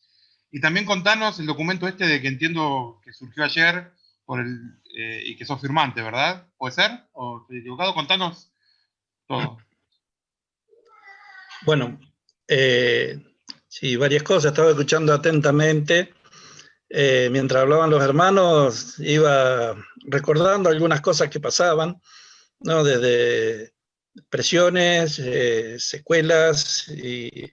y también contanos el documento este de que entiendo que surgió ayer y que sos firmante, ¿verdad? ¿Puede ser? ¿O estoy equivocado? Contanos todo.
Bueno, sí, varias cosas. Estaba escuchando atentamente. Mientras hablaban los hermanos, iba recordando algunas cosas que pasaban, ¿no? Desde presiones, secuelas y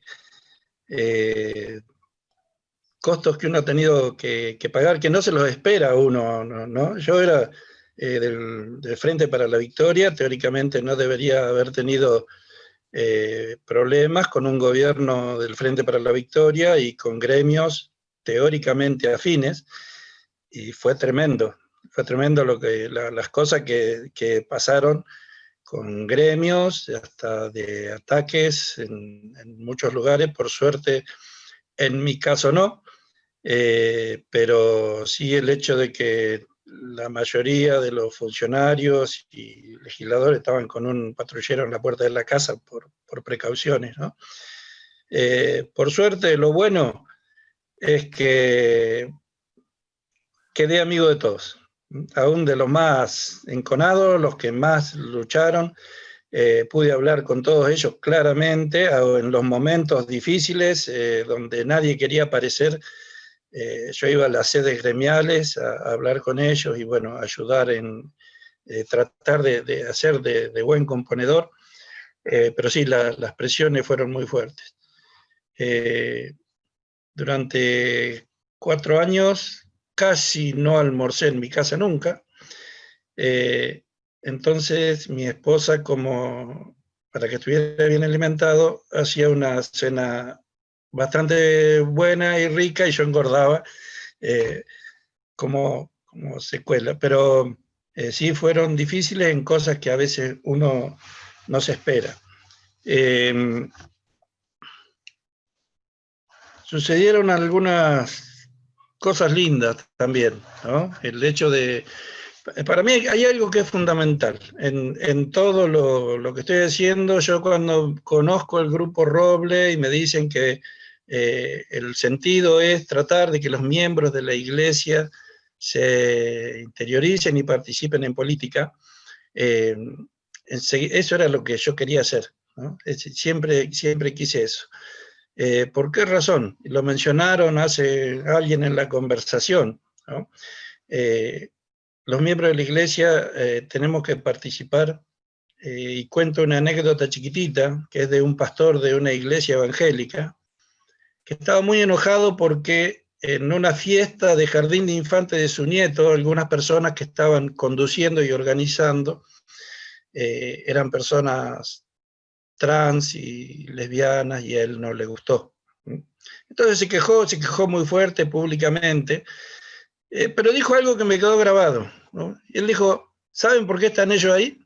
costos que uno ha tenido que pagar, que no se los espera uno, ¿no? Yo era del Frente para la Victoria, teóricamente no debería haber tenido problemas con un gobierno del Frente para la Victoria y con gremios teóricamente afines, y fue tremendo las cosas que pasaron con gremios, hasta de ataques en muchos lugares. Por suerte, en mi caso no, pero sí el hecho de que la mayoría de los funcionarios y legisladores estaban con un patrullero en la puerta de la casa por precauciones, ¿no? Por suerte, lo bueno es que quedé amigo de todos, aún de los más enconados, los que más lucharon. Pude hablar con todos ellos claramente, en los momentos difíciles, donde nadie quería aparecer. Yo iba a las sedes gremiales a hablar con ellos y, bueno, ayudar en tratar de hacer de buen componedor, pero sí, las presiones fueron muy fuertes. Durante 4 años casi no almorcé en mi casa nunca. Entonces mi esposa, como para que estuviera bien alimentado, hacía una cena bastante buena y rica, y yo engordaba como secuela. Pero sí fueron difíciles en cosas que a veces uno no se espera. Sucedieron algunas cosas lindas también, ¿no? El hecho de... Para mí hay algo que es fundamental en todo lo que estoy haciendo. Yo, cuando conozco el Grupo Roble y me dicen que el sentido es tratar de que los miembros de la Iglesia se interioricen y participen en política, eso era lo que yo quería hacer, ¿no? Siempre quise eso. ¿Por qué razón? Lo mencionaron hace alguien en la conversación, ¿no? Los miembros de la Iglesia tenemos que participar, y cuento una anécdota chiquitita, que es de un pastor de una iglesia evangélica, que estaba muy enojado porque en una fiesta de jardín de infantes de su nieto, algunas personas que estaban conduciendo y organizando eran personas trans y lesbianas, y a él no le gustó. Entonces se quejó muy fuerte públicamente, pero dijo algo que me quedó grabado, ¿no? Y él dijo: ¿saben por qué están ellos ahí?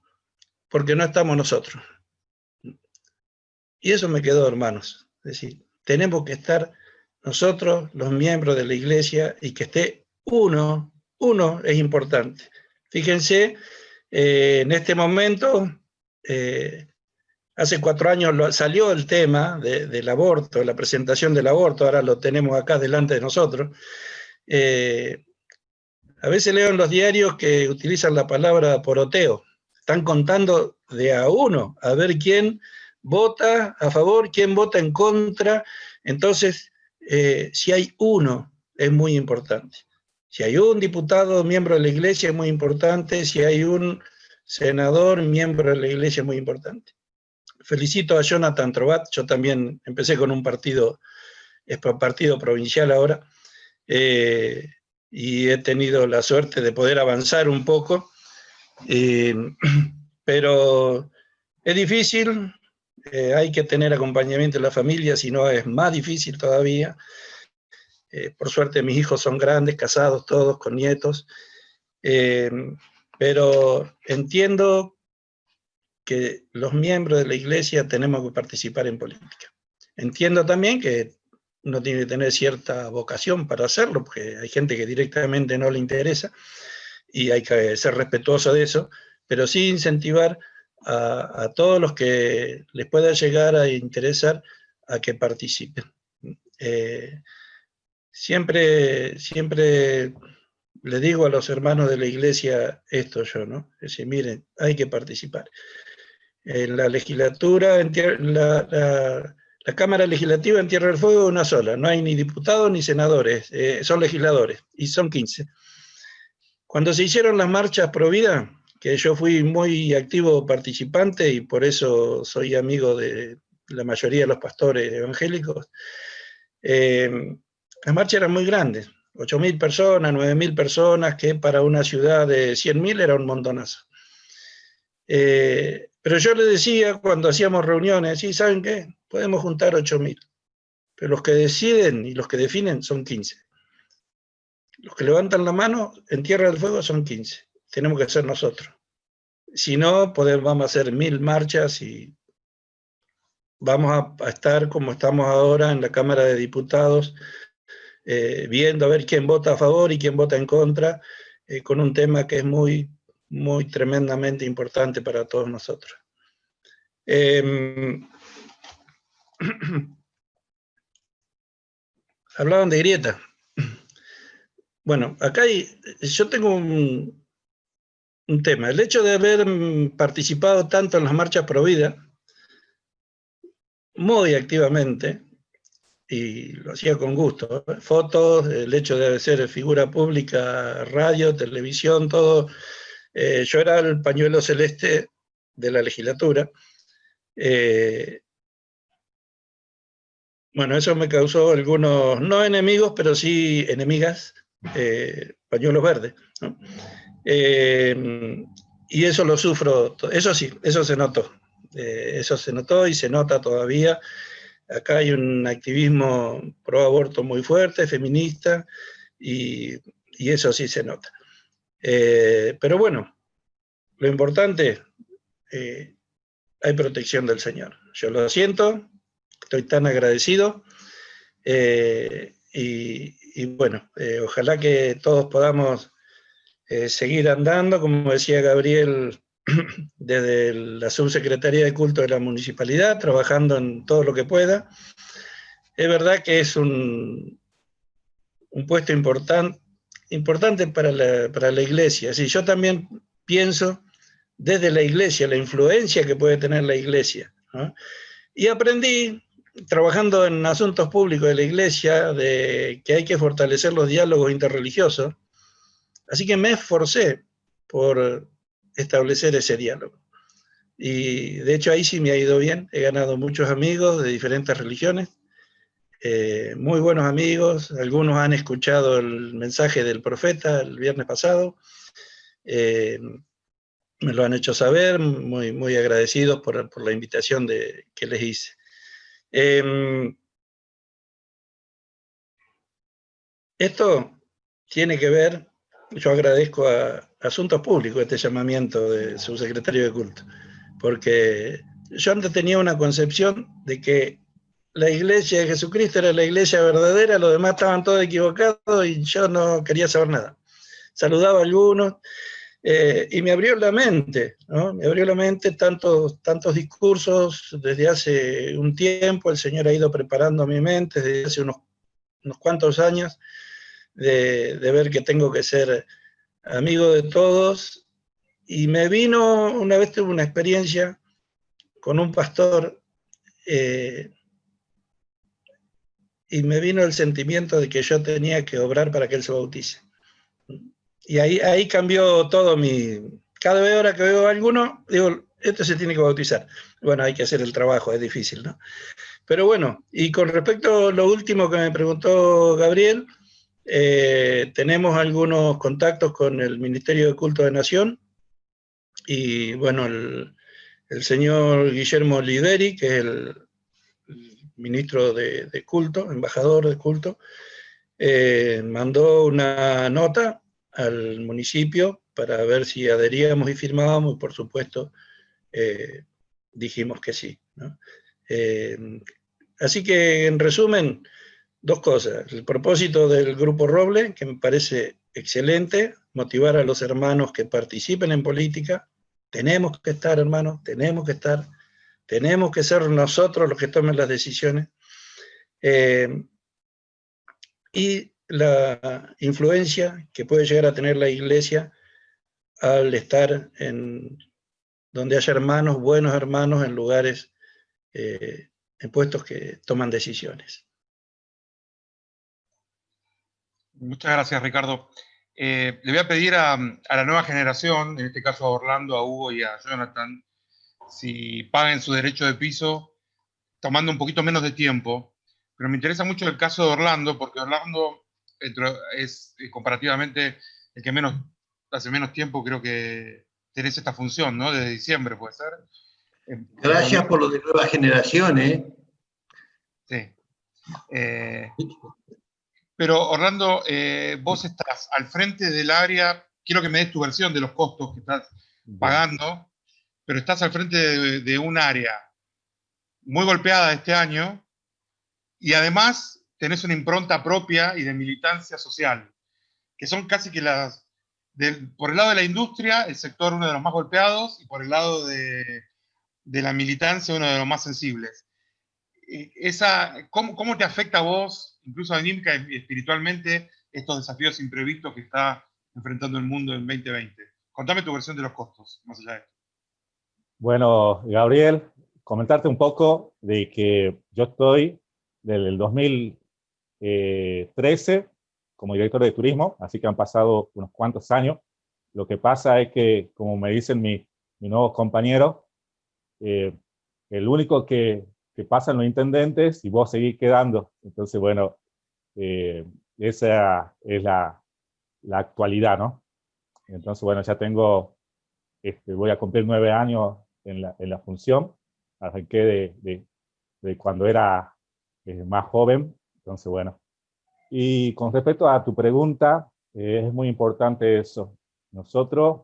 Porque no estamos nosotros. Y eso me quedó, hermanos. Es decir, tenemos que estar nosotros, los miembros de la Iglesia, y que esté uno es importante. Fíjense, en este momento, hace 4 años salió el tema del aborto, la presentación del aborto, ahora lo tenemos acá delante de nosotros. A veces leo en los diarios que utilizan la palabra poroteo. Están contando de a uno, a ver quién vota a favor, quién vota en contra. Entonces, si hay uno, es muy importante. Si hay un diputado miembro de la Iglesia, es muy importante. Si hay un senador miembro de la Iglesia, es muy importante. Felicito a Jonathan Trobat. Yo también empecé con un partido provincial ahora, y he tenido la suerte de poder avanzar un poco, pero es difícil. Hay que tener acompañamiento de la familia, si no es más difícil todavía. Por suerte mis hijos son grandes, casados todos, con nietos, pero entiendo que los miembros de la Iglesia tenemos que participar en política. Entiendo también que uno tiene que tener cierta vocación para hacerlo, porque hay gente que directamente no le interesa, y hay que ser respetuoso de eso, pero sí incentivar a todos los que les pueda llegar a interesar a que participen. Siempre le digo a los hermanos de la Iglesia esto yo, ¿no? Es decir, miren, hay que participar. En la legislatura, la Cámara Legislativa en Tierra del Fuego es una sola, no hay ni diputados ni senadores, son legisladores, y son 15. Cuando se hicieron las marchas pro vida, que yo fui muy activo participante y por eso soy amigo de la mayoría de los pastores evangélicos, las marchas eran muy grandes, 8.000 personas, 9.000 personas, que para una ciudad de 100.000 era un montonazo. Pero yo le decía cuando hacíamos reuniones, sí, ¿saben qué? Podemos juntar 8.000, pero los que deciden y los que definen son 15. Los que levantan la mano en Tierra del Fuego son 15. Tenemos que ser nosotros. Si no, vamos a hacer 1000 marchas y vamos a estar como estamos ahora en la Cámara de Diputados, viendo a ver quién vota a favor y quién vota en contra, con un tema que es muy, muy tremendamente importante para todos nosotros. Hablaban de grieta. Bueno, acá yo tengo un tema. El hecho de haber participado tanto en las marchas pro vida, muy activamente, y lo hacía con gusto, fotos, el hecho de ser figura pública, radio, televisión, todo. Yo era el pañuelo celeste de la legislatura. Bueno, eso me causó algunos, no enemigos, pero sí enemigas, pañuelos verdes, ¿no? Y eso lo sufro, eso sí, eso se notó. Eso se notó y se nota todavía. Acá hay un activismo pro aborto muy fuerte, feminista, y eso sí se nota. Pero bueno, lo importante, hay protección del Señor. Yo lo siento, estoy tan agradecido, y bueno, ojalá que todos podamos seguir andando, como decía Gabriel, desde la subsecretaría de culto de la municipalidad, trabajando en todo lo que pueda. Es verdad que es un puesto importante para la iglesia. Sí, yo también pienso desde la iglesia, la influencia que puede tener la iglesia, ¿no? Y aprendí, trabajando en asuntos públicos de la iglesia, de que hay que fortalecer los diálogos interreligiosos. Así que me esforcé por establecer ese diálogo. Y de hecho ahí sí me ha ido bien. He ganado muchos amigos de diferentes religiones, muy buenos amigos. Algunos han escuchado el mensaje del profeta el viernes pasado. Me lo han hecho saber, muy, muy agradecidos por la invitación que les hice. Esto tiene que ver, yo agradezco a Asuntos Públicos este llamamiento de subsecretario de culto, porque yo antes tenía una concepción de que la iglesia de Jesucristo era la iglesia verdadera, los demás estaban todos equivocados y yo no quería saber nada. Saludaba a algunos, y me abrió la mente, ¿no? Me abrió la mente tantos discursos desde hace un tiempo. El Señor ha ido preparando mi mente desde hace unos cuantos años, de ver que tengo que ser amigo de todos. Y me vino, una vez tuve una experiencia con un pastor, y me vino el sentimiento de que yo tenía que obrar para que él se bautice. Y ahí cambió todo cada vez ahora que veo a alguno, digo, este se tiene que bautizar. Bueno, hay que hacer el trabajo, es difícil, ¿no? Pero bueno, y con respecto a lo último que me preguntó Gabriel, tenemos algunos contactos con el Ministerio de Culto de Nación, y bueno, el señor Guillermo Lideri, que es el ministro de culto, embajador de culto, mandó una nota al municipio para ver si adheríamos y firmábamos, y por supuesto dijimos que sí, ¿no? Así que, en resumen, dos cosas. El propósito del Grupo Roble, que me parece excelente, motivar a los hermanos que participen en política. Tenemos que estar, hermanos, tenemos que estar, tenemos que ser nosotros los que tomen las decisiones. Y la influencia que puede llegar a tener la iglesia al estar en donde haya hermanos, buenos hermanos, en lugares, en puestos que toman decisiones.
Muchas gracias, Ricardo. Le voy a pedir a la nueva generación, en este caso a Orlando, a Hugo y a Jonathan, si paguen su derecho de piso, tomando un poquito menos de tiempo. Pero me interesa mucho el caso de Orlando, porque Orlando es comparativamente el que hace menos tiempo creo que tenés esta función, ¿no? Desde diciembre, puede ser.
Gracias por lo de nueva generación, ¿eh?
Sí. Pero Orlando, vos estás al frente del área, quiero que me des tu versión de los costos que estás pagando, pero estás al frente de un área muy golpeada este año y además tenés una impronta propia y de militancia social, que son casi que por el lado de la industria, el sector uno de los más golpeados, y por el lado de la militancia uno de los más sensibles. ¿Cómo te afecta a vos, incluso anímica y espiritualmente, estos desafíos imprevistos que está enfrentando el mundo en 2020? Contame tu versión de los costos, más allá de esto.
Bueno, Gabriel, comentarte un poco de que yo estoy desde el 2013 como director de turismo, así que han pasado unos cuantos años. Lo que pasa es que, como me dicen mis nuevos compañeros, el único que pasan los intendentes y vos seguís quedando. Entonces, bueno, esa es la actualidad, ¿no? Entonces, bueno, ya tengo, voy a cumplir 9 años en la función. Arranqué de cuando era más joven. Entonces, bueno. Y con respecto a tu pregunta, es muy importante eso. Nosotros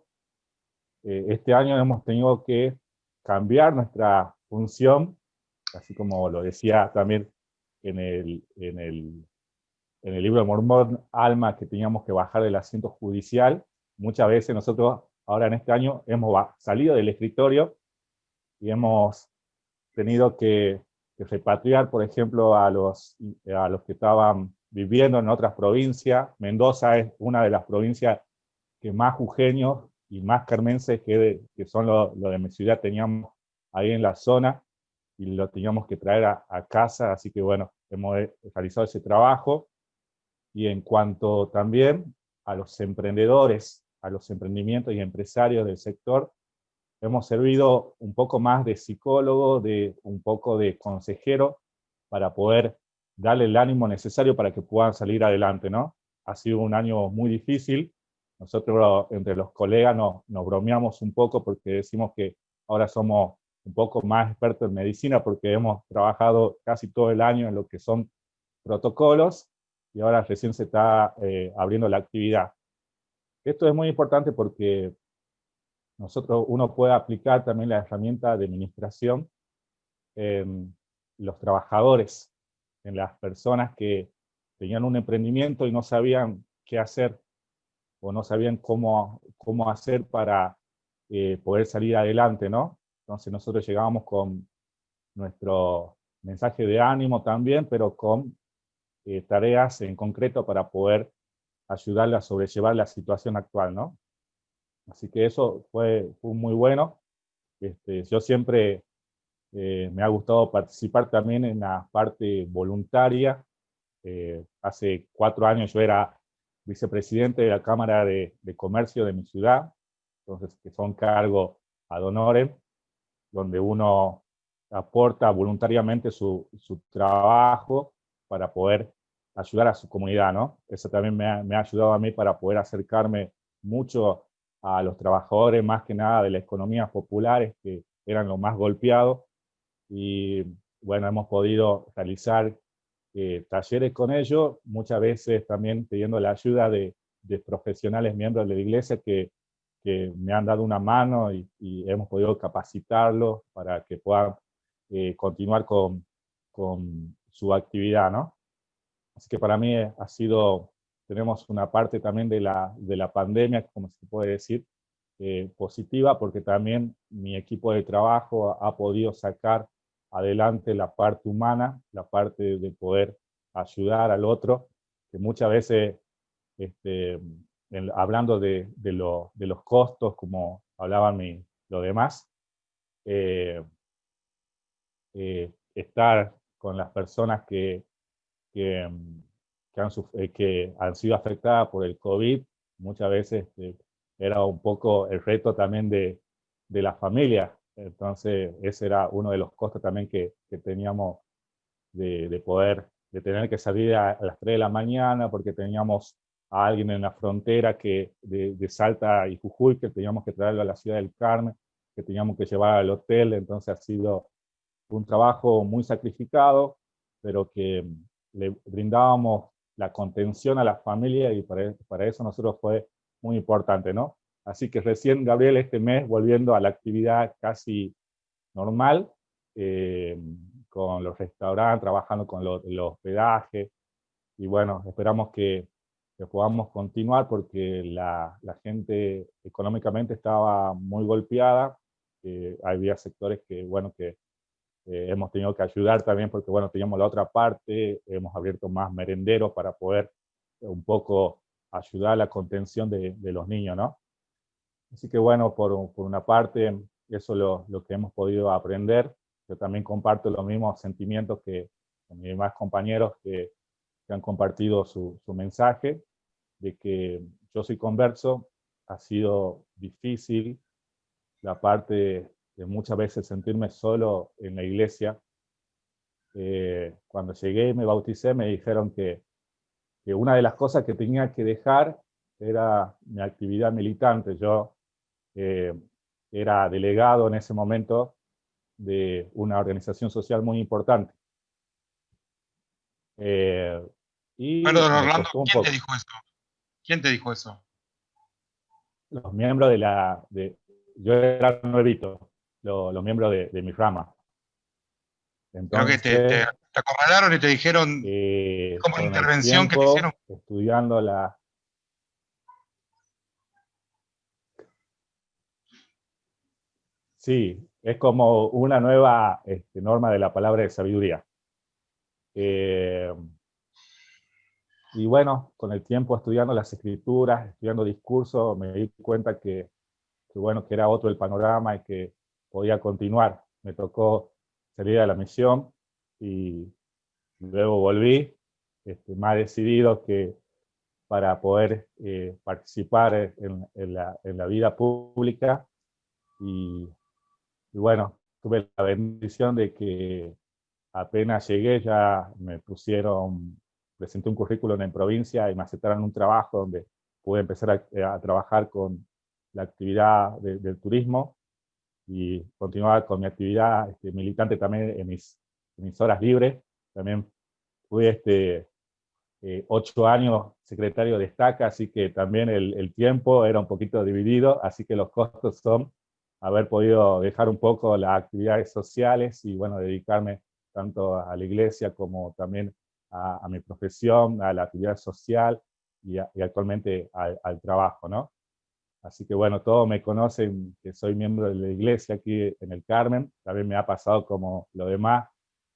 este año hemos tenido que cambiar nuestra función, así como lo decía también en el libro de Mormón, Alma, que teníamos que bajar del asiento judicial. Muchas veces nosotros ahora en este año hemos salido del escritorio y hemos tenido que repatriar, por ejemplo, a los que estaban viviendo en otras provincias. Mendoza es una de las provincias que más jujeños y más carmenses que son lo de mi ciudad teníamos ahí en la zona, y lo teníamos que traer a casa, así que bueno, hemos realizado ese trabajo. Y en cuanto también a los emprendedores, a los emprendimientos y empresarios del sector, hemos servido un poco más de psicólogo, un poco de consejero, para poder darle el ánimo necesario para que puedan salir adelante, ¿no? Ha sido un año muy difícil. Nosotros entre los colegas nos bromeamos un poco porque decimos que ahora somos un poco más expertos en medicina porque hemos trabajado casi todo el año en lo que son protocolos y ahora recién se está abriendo la actividad. Esto es muy importante porque uno puede aplicar también la herramienta de administración en los trabajadores, en las personas que tenían un emprendimiento y no sabían qué hacer o no sabían cómo hacer para poder salir adelante, ¿no? Entonces nosotros llegábamos con nuestro mensaje de ánimo también, pero con tareas en concreto para poder ayudarle a sobrellevar la situación actual, ¿no? Así que eso fue muy bueno. Yo siempre me ha gustado participar también en la parte voluntaria. Hace 4 años yo era vicepresidente de la Cámara de Comercio de mi ciudad, entonces que son cargos ad honorem, donde uno aporta voluntariamente su trabajo para poder ayudar a su comunidad, ¿no? Eso también me ha ayudado a mí para poder acercarme mucho a los trabajadores, más que nada de las economías populares, que eran los más golpeados. Y bueno, hemos podido realizar talleres con ellos, muchas veces también pidiendo la ayuda de profesionales miembros de la iglesia que me han dado una mano y hemos podido capacitarlos para que puedan continuar con su actividad, ¿no? Así que para mí tenemos una parte también de la pandemia, como se puede decir, positiva, porque también mi equipo de trabajo ha podido sacar adelante la parte humana, la parte de poder ayudar al otro, que muchas veces, hablando de los costos, como hablaban los demás, estar con las personas que han sido afectadas por el COVID, muchas veces era un poco el reto también de la familia. Entonces ese era uno de los costos también que teníamos de tener que salir a las 3 de la mañana porque teníamos a alguien en la frontera de Salta y Jujuy que teníamos que traerlo a la ciudad del Carmen. que teníamos que llevar al hotel, entonces ha sido un trabajo muy sacrificado, pero que le brindábamos la contención a la familia y para eso nosotros fue muy importante, ¿no? Así que recién, Gabriel, este mes volviendo a la actividad casi normal, con los restaurantes, trabajando con el hospedaje, y bueno, esperamos que podamos continuar porque la gente económicamente estaba muy golpeada, había sectores que, bueno, que hemos tenido que ayudar también porque, bueno, teníamos la otra parte, hemos abierto más merenderos para poder un poco ayudar a la contención de los niños, ¿no? Así que, bueno, por una parte, eso es lo que hemos podido aprender. Yo también comparto los mismos sentimientos que mis demás compañeros que han compartido su mensaje, de que yo soy converso, ha sido difícil la parte de muchas veces sentirme solo en la iglesia. Cuando llegué y me bauticé, me dijeron que una de las cosas que tenía que dejar era mi actividad militante. Yo era delegado en ese momento de una organización social muy importante. Y
Perdón,
me
Orlando,
costó un
¿quién
poco.
te dijo eso? ¿Quién te dijo eso?
Los miembros yo era nuevito, los miembros de mi rama.
Creo que te
Entonces,
acorralaron y te dijeron, como una
con el
intervención que te hicieron.
tiempo, estudiando Sí, es como una nueva norma de la palabra de sabiduría. Y bueno, con el tiempo estudiando las escrituras, estudiando discursos, me di cuenta bueno, que era otro el panorama y que podía continuar. Me tocó salir a la misión y luego volví, más decidido que para poder participar en la vida pública. Y bueno, tuve la bendición de que apenas llegué ya presenté un currículum en provincia y me aceptaron un trabajo donde pude empezar a trabajar con la actividad del turismo y continuar con mi actividad militante también en mis horas libres. También fui 8 años secretario de Estaca, así que también el tiempo era un poquito dividido, así que los costos son haber podido dejar un poco las actividades sociales y, bueno, dedicarme tanto a la iglesia como también a mi profesión, a la actividad social y actualmente al trabajo, ¿no? Así que, bueno, todos me conocen que soy miembro de la iglesia aquí en el Carmen. También me ha pasado como lo demás,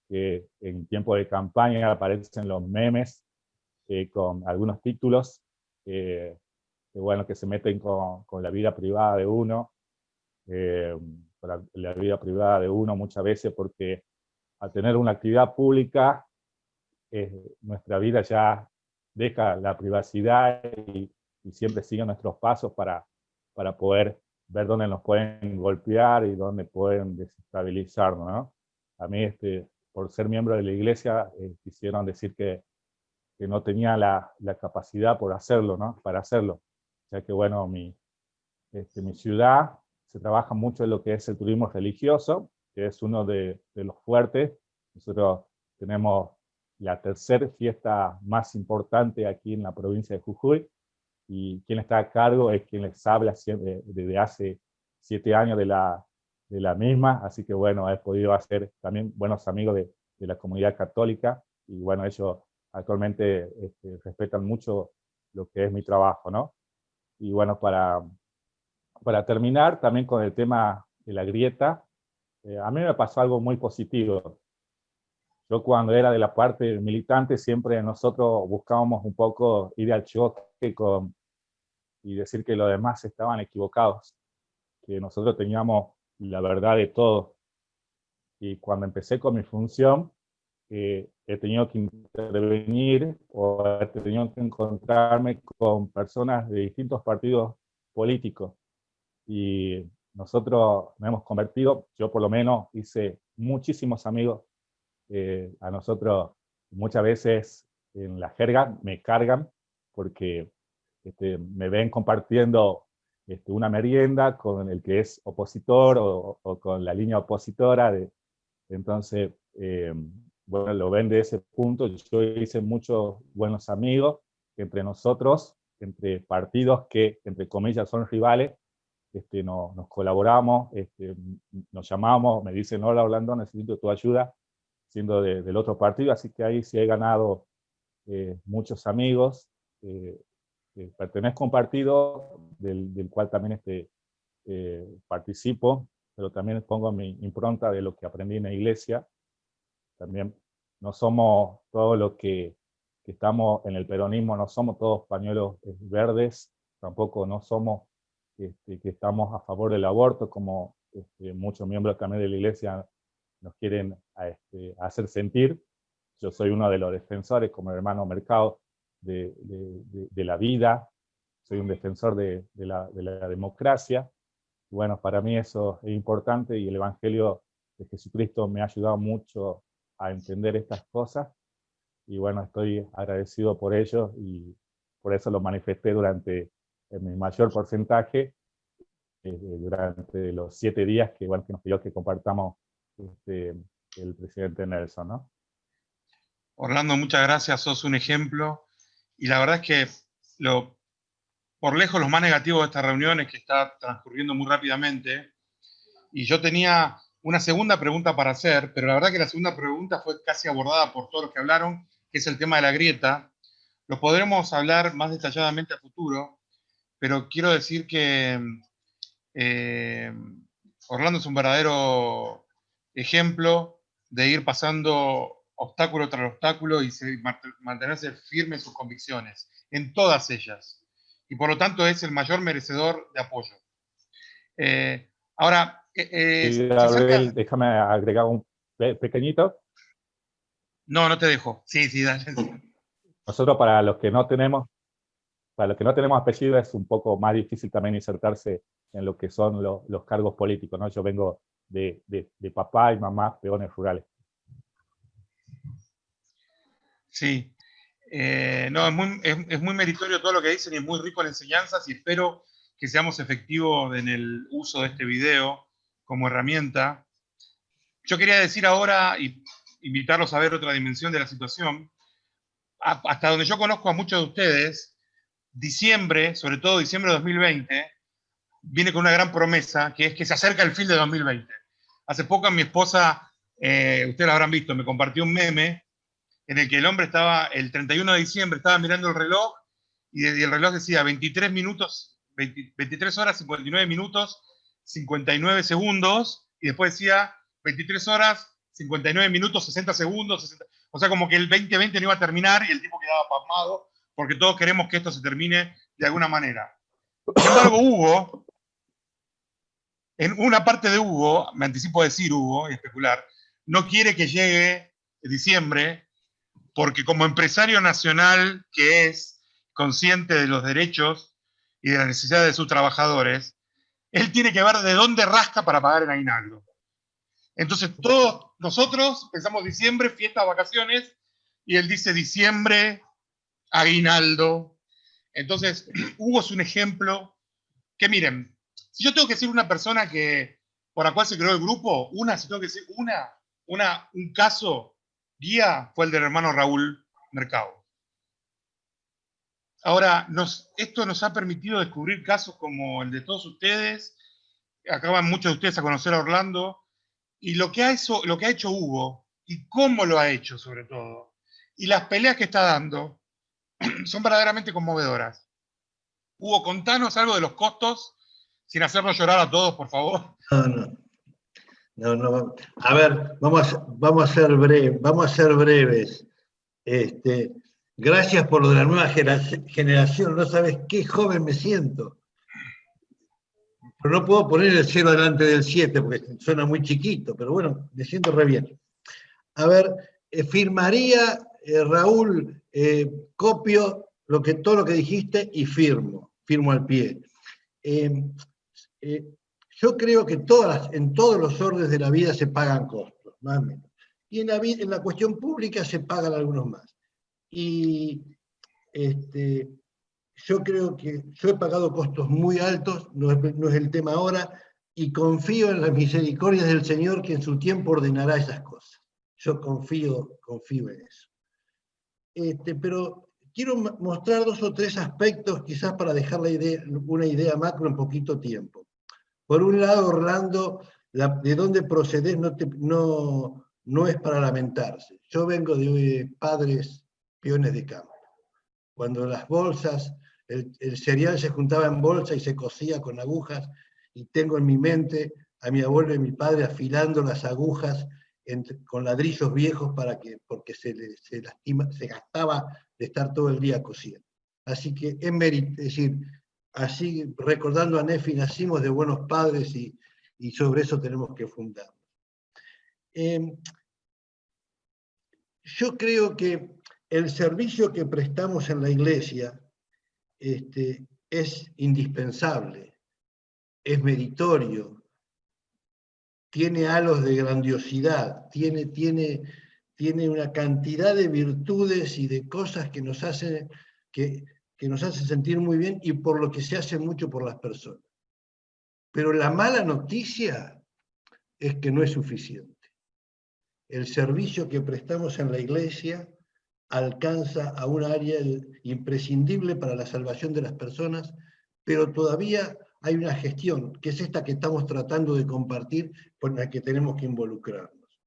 que en tiempo de campaña aparecen los memes con algunos títulos bueno, que se meten con la vida privada de uno, con la vida privada de uno muchas veces, porque al tener una actividad pública, nuestra vida ya deja la privacidad y siempre sigue nuestros pasos para poder ver dónde nos pueden golpear y dónde pueden desestabilizarnos, ¿no? A mí, por ser miembro de la iglesia, quisieron decir que no tenía la capacidad por hacerlo, ¿no? Para hacerlo. Ya que, bueno, mi ciudad se trabaja mucho en lo que es el turismo religioso, que es uno de los fuertes. Nosotros tenemos la tercera fiesta más importante aquí en la provincia de Jujuy, y quien está a cargo es quien les habla desde hace 7 años de la misma, así que, bueno, he podido hacer también buenos amigos de la comunidad católica, y bueno, ellos actualmente respetan mucho lo que es mi trabajo, ¿no? Y bueno, para terminar también con el tema de la grieta, a mí me pasó algo muy positivo. Yo, cuando era de la parte militante, siempre nosotros buscábamos un poco ir al choque y decir que los demás estaban equivocados, que nosotros teníamos la verdad de todo. Y cuando empecé con mi función, he tenido que intervenir o he tenido que encontrarme con personas de distintos partidos políticos. Y nosotros nos hemos convertido, yo por lo menos hice muchísimos amigos. A nosotros muchas veces en la jerga me cargan porque me ven compartiendo una merienda con el que es opositor o con la línea opositora. Entonces, bueno, lo ven de ese punto. Yo hice muchos buenos amigos entre nosotros, entre partidos que, entre comillas, son rivales. Nos colaboramos, nos llamamos, me dicen: hola Orlando, necesito tu ayuda, siendo del otro partido. Así que ahí sí he ganado muchos amigos. Pertenezco a un partido del cual también participo, pero también pongo mi impronta de lo que aprendí en la iglesia. También no somos todos los que estamos en el peronismo, no somos todos pañuelos verdes, tampoco no somos que estamos a favor del aborto, como muchos miembros también de la iglesia nos quieren hacer sentir. Yo soy uno de los defensores, como el hermano Mercado, de la vida. Soy un defensor de la democracia. Bueno, para mí eso es importante, y el Evangelio de Jesucristo me ha ayudado mucho a entender estas cosas, y bueno, estoy agradecido por ello, y por eso lo manifesté en mi mayor porcentaje, durante los 7 días que nos pidió que compartamos el presidente Nelson, ¿no?
Orlando, muchas gracias, sos un ejemplo, y la verdad es que por lejos lo más negativo de esta reunión es que está transcurriendo muy rápidamente, y yo tenía una segunda pregunta para hacer, pero la verdad que la segunda pregunta fue casi abordada por todos los que hablaron, que es el tema de la grieta. Lo podremos hablar más detalladamente a futuro, pero quiero decir que Orlando es un verdadero ejemplo de ir pasando obstáculo tras obstáculo y mantenerse firme en sus convicciones, en todas ellas. Y por lo tanto es el mayor merecedor de apoyo. Ahora,
Gabriel, déjame agregar un pequeñito.
No te dejo. Sí, dale.
Nosotros, para los que no tenemos apellido, es un poco más difícil también insertarse en lo que son los cargos políticos, ¿no? Yo vengo de papá y mamá peones rurales.
Sí. No, es muy meritorio todo lo que dicen, y es muy rico en enseñanzas, y espero que seamos efectivos en el uso de este video como herramienta. Yo quería decir ahora, y invitarlos a ver otra dimensión de la situación. Hasta donde yo conozco a muchos de ustedes, diciembre, sobre todo diciembre de 2020, viene con una gran promesa, que es que se acerca el fin de 2020. Hace poco mi esposa, ustedes lo habrán visto, me compartió un meme en el que el hombre estaba, el 31 de diciembre, estaba mirando el reloj, y el reloj decía 23 horas, 59 minutos, 59 segundos, y después decía 23 horas, 59 minutos, 60 segundos, 60. O sea, como que el 2020 no iba a terminar, y el tipo quedaba pasmado, porque todos queremos que esto se termine de alguna manera. Sin embargo, Hugo, en una parte de Hugo, me anticipo a decir Hugo y especular, no quiere que llegue diciembre, porque como empresario nacional que es, consciente de los derechos y de las necesidades de sus trabajadores, él tiene que ver de dónde rasca para pagar el aguinaldo. Entonces todos nosotros pensamos diciembre, fiestas, vacaciones, y él dice diciembre, aguinaldo. Entonces Hugo es un ejemplo que, miren, si yo tengo que decir una persona por la cual se creó el grupo, si tengo que decir un caso guía, fue el del hermano Raúl Mercado. Ahora, esto nos ha permitido descubrir casos como el de todos ustedes. Acaban muchos de ustedes a conocer a Orlando, y lo que ha hecho Hugo, y cómo lo ha hecho sobre todo, y las peleas que está dando, son verdaderamente conmovedoras. Hugo, contanos algo de los costos, sin hacernos llorar a todos, por favor.
No. A ver, vamos a ser breves. Gracias por lo de la nueva generación. No sabes qué joven me siento. Pero no puedo poner el 0 delante del 7 porque suena muy chiquito, pero bueno, me siento re bien. A ver, firmaría, Raúl, copio todo lo que dijiste y firmo al pie. Yo creo que en todos los órdenes de la vida se pagan costos, más o menos. Y en la cuestión pública se pagan algunos más. Y yo creo que yo he pagado costos muy altos, no es el tema ahora, y confío en las misericordias del Señor que en su tiempo ordenará esas cosas. Yo confío en eso. Pero quiero mostrar 2 o 3 aspectos, quizás para dejar una idea macro en poquito tiempo. Por un lado, Orlando, de dónde procedés no es para lamentarse. Yo vengo de padres peones de campo. Cuando las bolsas, el cereal se juntaba en bolsa y se cosía con agujas, y tengo en mi mente a mi abuelo y mi padre afilando las agujas con ladrillos viejos porque se gastaba de estar todo el día cosiendo. Así que es decir, así recordando a Nefi, nacimos de buenos padres y sobre eso tenemos que fundar. Yo creo que el servicio que prestamos en la iglesia es indispensable, es meritorio, tiene halos de grandiosidad, tiene una cantidad de virtudes y de cosas que nos hacen sentir muy bien y por lo que se hace mucho por las personas. Pero la mala noticia es que no es suficiente. El servicio que prestamos en la iglesia alcanza a un área imprescindible para la salvación de las personas, pero todavía hay una gestión, que es esta que estamos tratando de compartir, con la que tenemos que involucrarnos.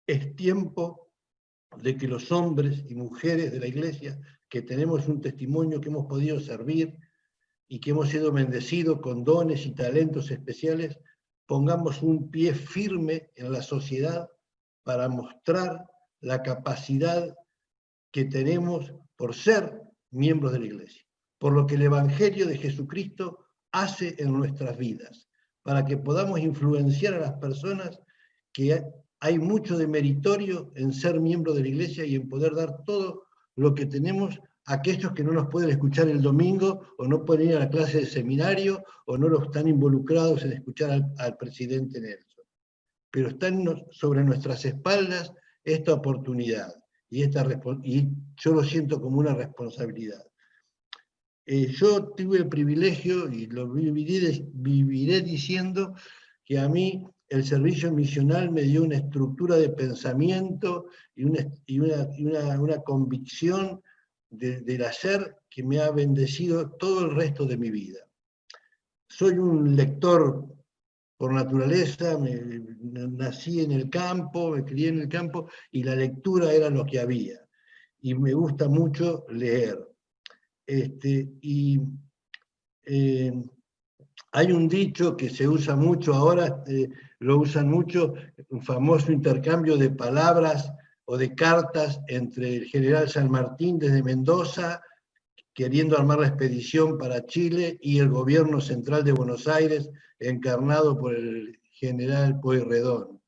Es tiempo de que los hombres y mujeres de la iglesia, que tenemos un testimonio que hemos podido servir y que hemos sido bendecidos con dones y talentos especiales, pongamos un pie firme en la sociedad para mostrar la capacidad que tenemos por ser miembros de la iglesia, por lo que el Evangelio de Jesucristo hace en nuestras vidas, para que podamos influenciar a las personas, que hay mucho de meritorio en ser miembro de la iglesia y en poder dar todo lo que tenemos a aquellos que no nos pueden escuchar el domingo, o no pueden ir a la clase de seminario, o no están involucrados en escuchar al presidente Nelson. Pero están sobre nuestras espaldas esta oportunidad. Y yo lo siento como una responsabilidad. Yo tuve el privilegio, y lo viviré diciendo, que a mí el servicio misional me dio una estructura de pensamiento y una convicción del hacer que me ha bendecido todo el resto de mi vida. Soy un lector por naturaleza, nací en el campo, me crié en el campo, y la lectura era lo que había. Y me gusta mucho leer. Hay un dicho que se usa mucho ahora, lo usan mucho, un famoso intercambio de palabras o de cartas entre el general San Martín desde Mendoza, queriendo armar la expedición para Chile, y el gobierno central de Buenos Aires, encarnado por el general Pueyrredón.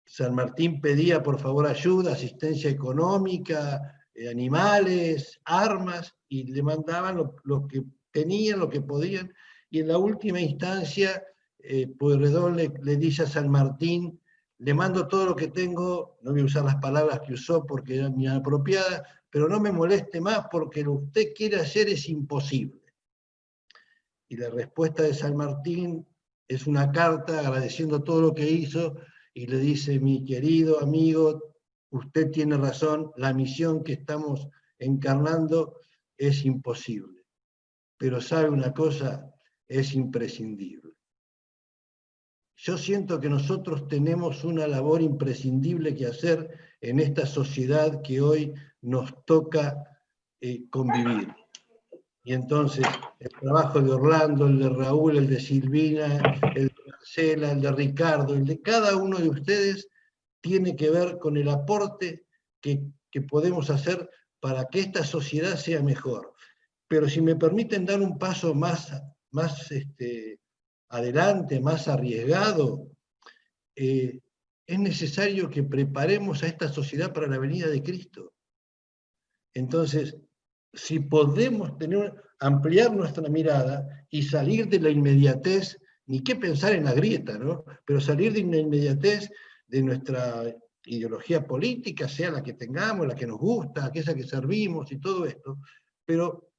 San Martín pedía por favor ayuda, asistencia económica, animales, armas, y le mandaban lo que tenían, lo que podían, y en la última instancia Pueyrredón le dice a San Martín: le mando todo lo que tengo, no voy a usar las palabras que usó porque eran inapropiadas, pero no me moleste más porque lo que usted quiere hacer es imposible. Y la respuesta de San Martín es una carta agradeciendo todo lo que hizo, y le dice: mi querido amigo, usted tiene razón, la misión que estamos encarnando es imposible. Pero ¿sabe una cosa? Es imprescindible. Yo siento que nosotros tenemos una labor imprescindible que hacer en esta sociedad que hoy nos toca convivir. Y entonces el trabajo de Orlando, el de Raúl, el de Silvina, el de Marcela, el de Ricardo, el de cada uno de ustedes, tiene que ver con el aporte que podemos hacer para que esta sociedad sea mejor. Pero si me permiten dar un paso más adelante, más arriesgado, es necesario que preparemos a esta sociedad para la venida de Cristo. Entonces, si podemos ampliar nuestra mirada y salir de la inmediatez, ni qué pensar en la grieta, ¿no? Pero salir de la inmediatez de nuestra ideología política, sea la que tengamos, la que nos gusta, aquella que servimos y todo esto, pero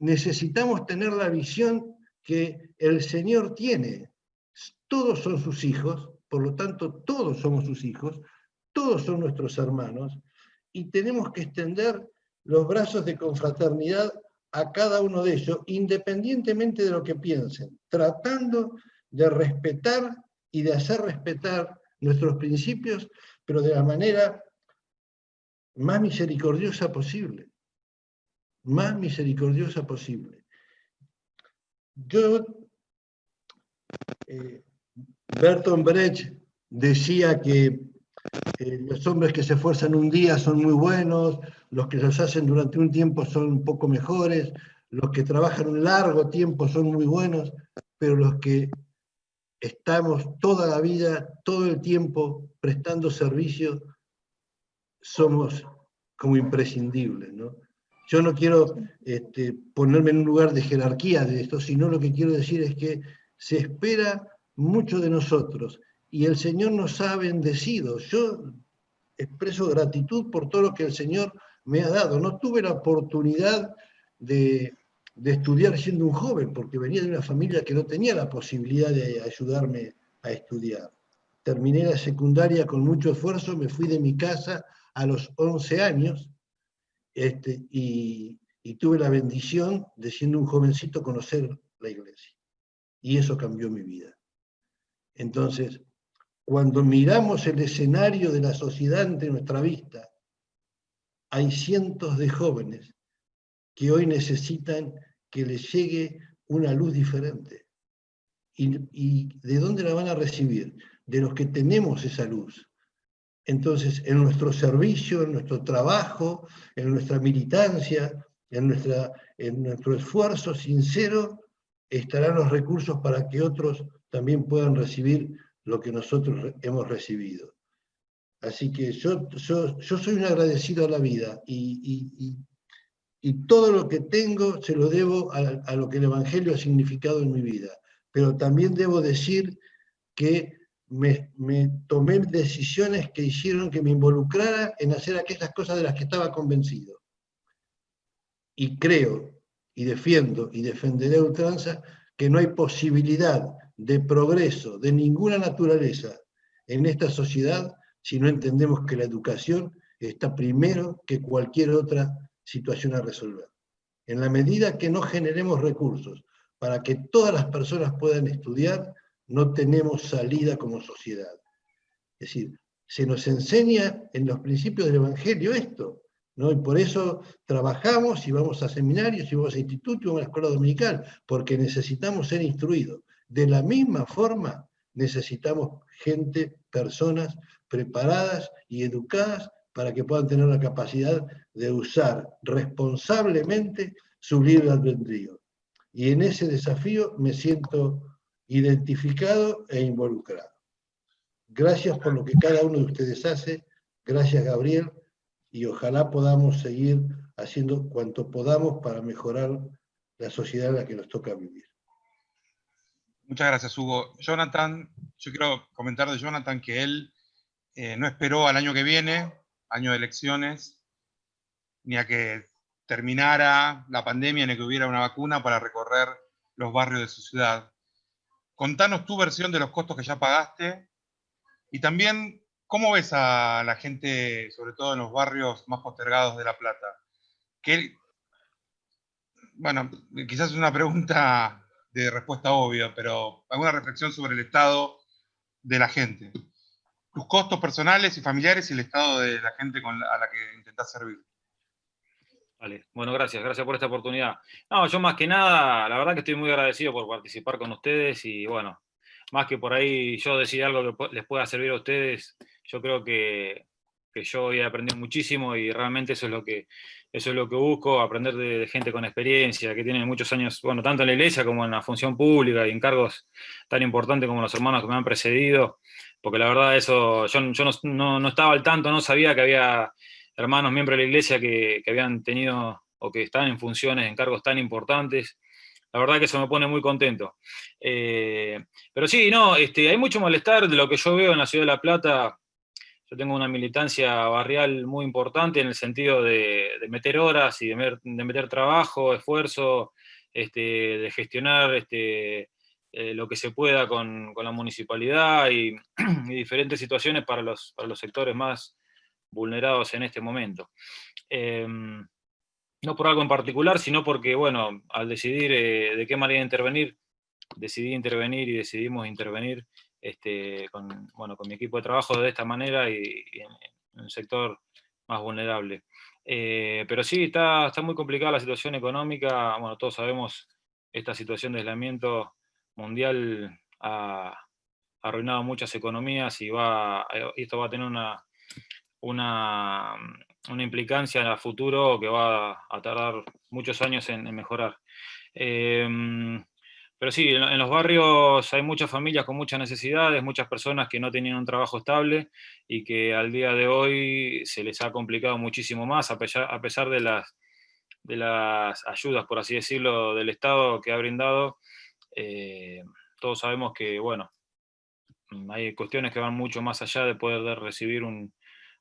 necesitamos tener la visión que el Señor tiene. Todos son sus hijos, por lo tanto todos somos sus hijos, todos son nuestros hermanos, y tenemos que extender los brazos de confraternidad a cada uno de ellos, independientemente de lo que piensen, tratando de respetar y de hacer respetar nuestros principios, pero de la manera más misericordiosa posible. Más misericordiosa posible. Bertolt Brecht decía que los hombres que se esfuerzan un día son muy buenos, los que los hacen durante un tiempo son un poco mejores, los que trabajan un largo tiempo son muy buenos, pero los que estamos toda la vida, todo el tiempo prestando servicio, somos como imprescindibles, ¿no? Yo no quiero ponerme en un lugar de jerarquía de esto, sino lo que quiero decir es que se espera mucho de nosotros y el Señor nos ha bendecido. Yo expreso gratitud por todo lo que el Señor me ha dado. No tuve la oportunidad de estudiar siendo un joven, porque venía de una familia que no tenía la posibilidad de ayudarme a estudiar. Terminé la secundaria con mucho esfuerzo, me fui de mi casa a los 11 años, y tuve la bendición de, siendo un jovencito, conocer la iglesia. Y eso cambió mi vida. Entonces, cuando miramos el escenario de la sociedad ante nuestra vista, hay cientos de jóvenes que hoy necesitan que les llegue una luz diferente. ¿Y de dónde la van a recibir? De los que tenemos esa luz. Entonces, en nuestro servicio, en nuestro trabajo, en nuestra militancia, en nuestro esfuerzo sincero, estarán los recursos para que otros también puedan recibir lo que nosotros hemos recibido. Así que yo soy un agradecido a la vida y todo lo que tengo se lo debo a lo que el Evangelio ha significado en mi vida. Pero también debo decir que me tomé decisiones que hicieron que me involucrara en hacer aquellas cosas de las que estaba convencido. Y creo, y defiendo, y defenderé a ultranza, que no hay posibilidad de progreso de ninguna naturaleza en esta sociedad si no entendemos que la educación está primero que cualquier otra situación a resolver. En la medida que no generemos recursos para que todas las personas puedan estudiar, no tenemos salida como sociedad. Es decir, se nos enseña en los principios del Evangelio esto, ¿no? Y por eso trabajamos y vamos a seminarios y vamos a institutos y vamos a la escuela dominical, porque necesitamos ser instruidos. De la misma forma, necesitamos gente, personas preparadas y educadas para que puedan tener la capacidad de usar responsablemente su libre albedrío. Y en ese desafío me siento identificado e involucrado. Gracias por lo que cada uno de ustedes hace, gracias Gabriel, y ojalá podamos seguir haciendo cuanto podamos para mejorar la sociedad en la que nos toca vivir.
Muchas gracias, Hugo. Jonathan, yo quiero comentar de Jonathan que él no esperó al año que viene, año de elecciones, ni a que terminara la pandemia, ni a que hubiera una vacuna para recorrer los barrios de su ciudad. Contanos tu versión de los costos que ya pagaste y también cómo ves a la gente, sobre todo en los barrios más postergados de La Plata. Bueno, quizás es una pregunta de respuesta obvia, pero alguna reflexión sobre el estado de la gente. Tus costos personales y familiares y el estado de la gente a la que intentás servir.
Vale, bueno, gracias por esta oportunidad. No, yo más que nada, la verdad que estoy muy agradecido por participar con ustedes y bueno, más que por ahí yo decir algo que les pueda servir a ustedes, yo creo que yo hoy he aprendido muchísimo y realmente eso es lo que busco, aprender de gente con experiencia, que tiene muchos años, bueno, tanto en la iglesia como en la función pública y en cargos tan importantes como los hermanos que me han precedido, porque la verdad eso, yo no estaba al tanto, no sabía que había hermanos miembros de la iglesia que habían tenido o que están en funciones, en cargos tan importantes. La verdad que eso me pone muy contento. Pero sí, no, hay mucho malestar de lo que yo veo en la ciudad de La Plata. yo tengo una militancia barrial muy importante en el sentido de meter horas y de meter trabajo, esfuerzo, de gestionar lo que se pueda con la municipalidad y diferentes situaciones para los sectores más vulnerados en este momento. No por algo en particular, sino porque, bueno, al decidir de qué manera intervenir, decidí intervenir y decidimos intervenir con mi equipo de trabajo de esta manera y en el sector más vulnerable. Pero sí, está muy complicada la situación económica. Bueno, todos sabemos, esta situación de aislamiento mundial ha arruinado muchas economías y esto va a tener una implicancia a futuro que va a tardar muchos años en mejorar. Pero sí, en los barrios hay muchas familias con muchas necesidades, muchas personas que no tenían un trabajo estable y que al día de hoy se les ha complicado muchísimo más, a pesar de las ayudas, por así decirlo, del Estado que ha brindado. Todos sabemos que, bueno, hay cuestiones que van mucho más allá de poder recibir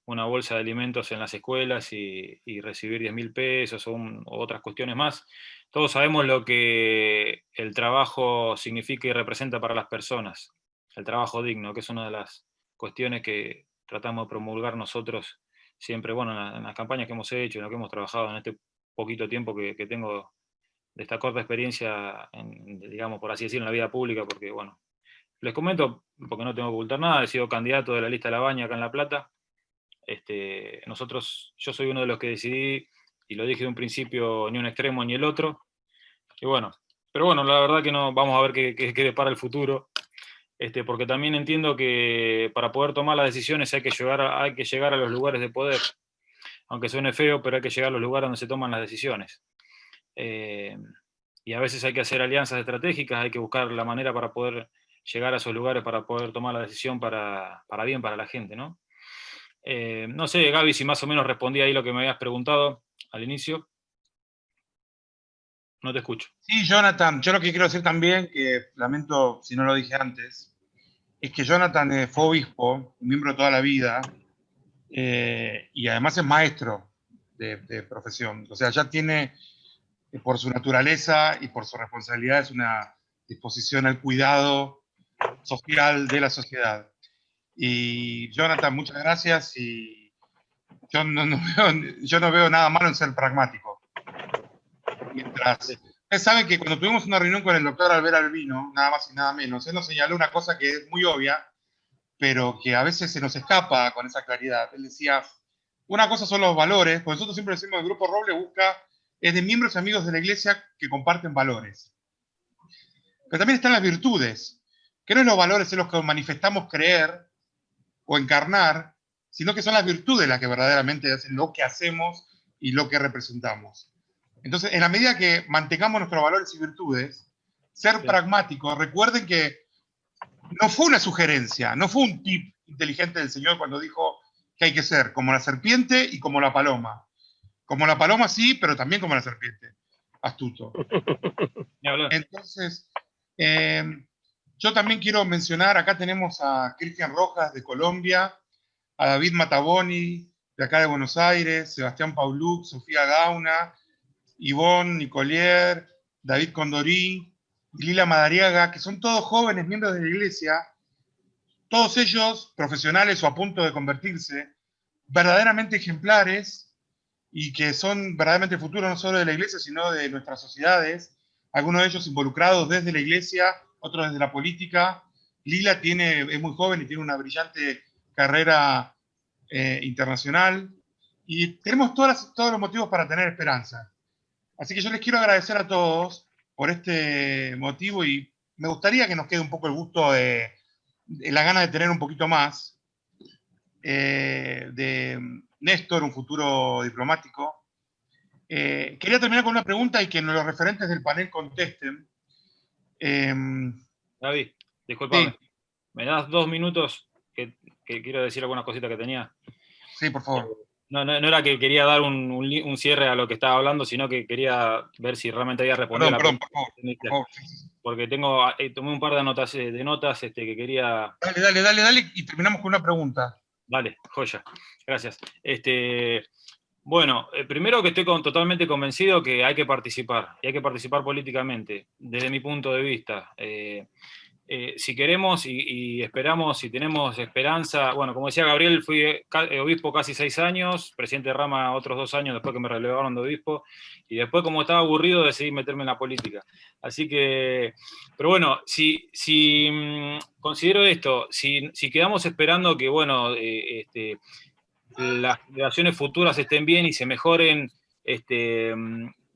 una bolsa de alimentos en las escuelas y recibir 10.000 pesos o otras cuestiones más. Todos sabemos lo que el trabajo significa y representa para las personas, el trabajo digno, que es una de las cuestiones que tratamos de promulgar nosotros siempre, bueno, en las campañas que hemos hecho, en lo que hemos trabajado en este poquito tiempo que tengo de esta corta experiencia, digamos, por así decirlo, en la vida pública, porque, bueno, les comento, porque no tengo que ocultar nada, he sido candidato de la lista de La Baña acá en La Plata. Yo soy uno de los que decidí, y lo dije de un principio, ni un extremo ni el otro, y bueno, pero bueno, la verdad que no, vamos a ver qué depara el futuro, porque también entiendo que para poder tomar las decisiones hay que llegar a los lugares de poder, aunque suene feo, pero hay que llegar a los lugares donde se toman las decisiones. Y a veces hay que hacer alianzas estratégicas, hay que buscar la manera para poder llegar a esos lugares, para poder tomar la decisión para bien, para la gente, ¿no? No sé, Gaby, si más o menos respondí ahí lo que me habías preguntado al inicio. No te escucho.
Sí, Jonathan, yo lo que quiero decir también, que lamento si no lo dije antes, es que Jonathan fue obispo, miembro toda la vida, y además es maestro de profesión. O sea, ya tiene, por su naturaleza y por su responsabilidad, es una disposición al cuidado social de la sociedad. Y Jonathan, muchas gracias, y yo no veo nada malo en ser pragmático. Mientras, ustedes saben que cuando tuvimos una reunión con el doctor Albert Albino, nada más y nada menos, él nos señaló una cosa que es muy obvia, pero que a veces se nos escapa con esa claridad. Él decía, una cosa son los valores, porque nosotros siempre decimos que el Grupo Roble es de miembros y amigos de la Iglesia que comparten valores. Pero también están las virtudes, que no es los valores en los que manifestamos creer o encarnar, sino que son las virtudes las que verdaderamente hacen lo que hacemos y lo que representamos. Entonces, en la medida que mantengamos nuestros valores y virtudes, ser pragmáticos, recuerden que no fue una sugerencia, no fue un tip inteligente del Señor cuando dijo que hay que ser como la serpiente y como la paloma. Como la paloma sí, pero también como la serpiente. Astuto. Entonces, yo también quiero mencionar, acá tenemos a Cristian Rojas de Colombia, a David Mataboni de acá de Buenos Aires, Sebastián Pauluc, Sofía Gauna, Ivonne Nicolier, David Condorí, Lila Madariaga, que son todos jóvenes miembros de la Iglesia, todos ellos profesionales o a punto de convertirse, verdaderamente ejemplares y que son verdaderamente el futuro no solo de la Iglesia, sino de nuestras sociedades, algunos de ellos involucrados desde la Iglesia, otros desde la política. Lila es muy joven y tiene una brillante carrera internacional, y tenemos todos los motivos para tener esperanza. Así que yo les quiero agradecer a todos por este motivo, y me gustaría que nos quede un poco el gusto de la gana de tener un poquito más de Néstor, un futuro diplomático. Quería terminar con una pregunta y que los referentes del panel contesten.
Gaby, discúlpame.
Sí.
¿Me das 2 minutos que quiero decir alguna cosita que tenía?
Sí, por favor.
No era que quería dar un cierre a lo que estaba hablando, sino que quería ver si realmente había respondido
Perdón,
la
por favor.
Porque tomé un par de notas que quería...
Dale, y terminamos con una pregunta.
Dale, joya. Gracias. Bueno, primero que estoy totalmente convencido que hay que participar, y hay que participar políticamente, desde mi punto de vista. Si queremos y esperamos, y tenemos esperanza, bueno, como decía Gabriel, fui obispo casi 6 años, presidente de Rama otros 2 años después que me relevaron de obispo, y después, como estaba aburrido, decidí meterme en la política. Así que, pero bueno, si considero esto, si quedamos esperando que, bueno, las generaciones futuras estén bien y se mejoren desde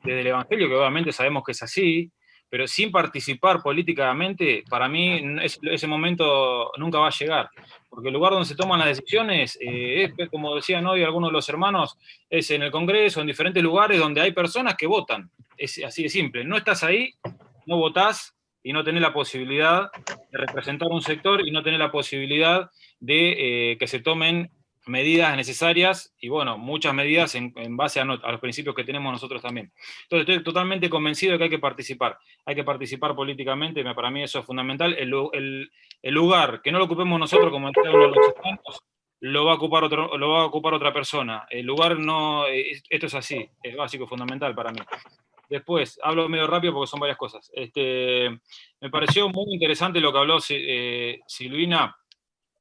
el Evangelio, que obviamente sabemos que es así, pero sin participar políticamente, para mí ese momento nunca va a llegar, porque el lugar donde se toman las decisiones, como decían hoy algunos de los hermanos, es en el Congreso, en diferentes lugares donde hay personas que votan, es así de simple, no estás ahí, no votás y no tenés la posibilidad de representar un sector y no tenés la posibilidad de que se tomen medidas necesarias y, bueno, muchas medidas en base a los principios que tenemos nosotros también. Entonces, estoy totalmente convencido de que hay que participar políticamente, para mí eso es fundamental. El lugar, que no lo ocupemos nosotros, como decía uno de los hermanos, lo va a ocupar otra persona. El lugar no, esto es así, es básico, fundamental para mí. Después, hablo medio rápido porque son varias cosas. Me pareció muy interesante lo que habló Silvina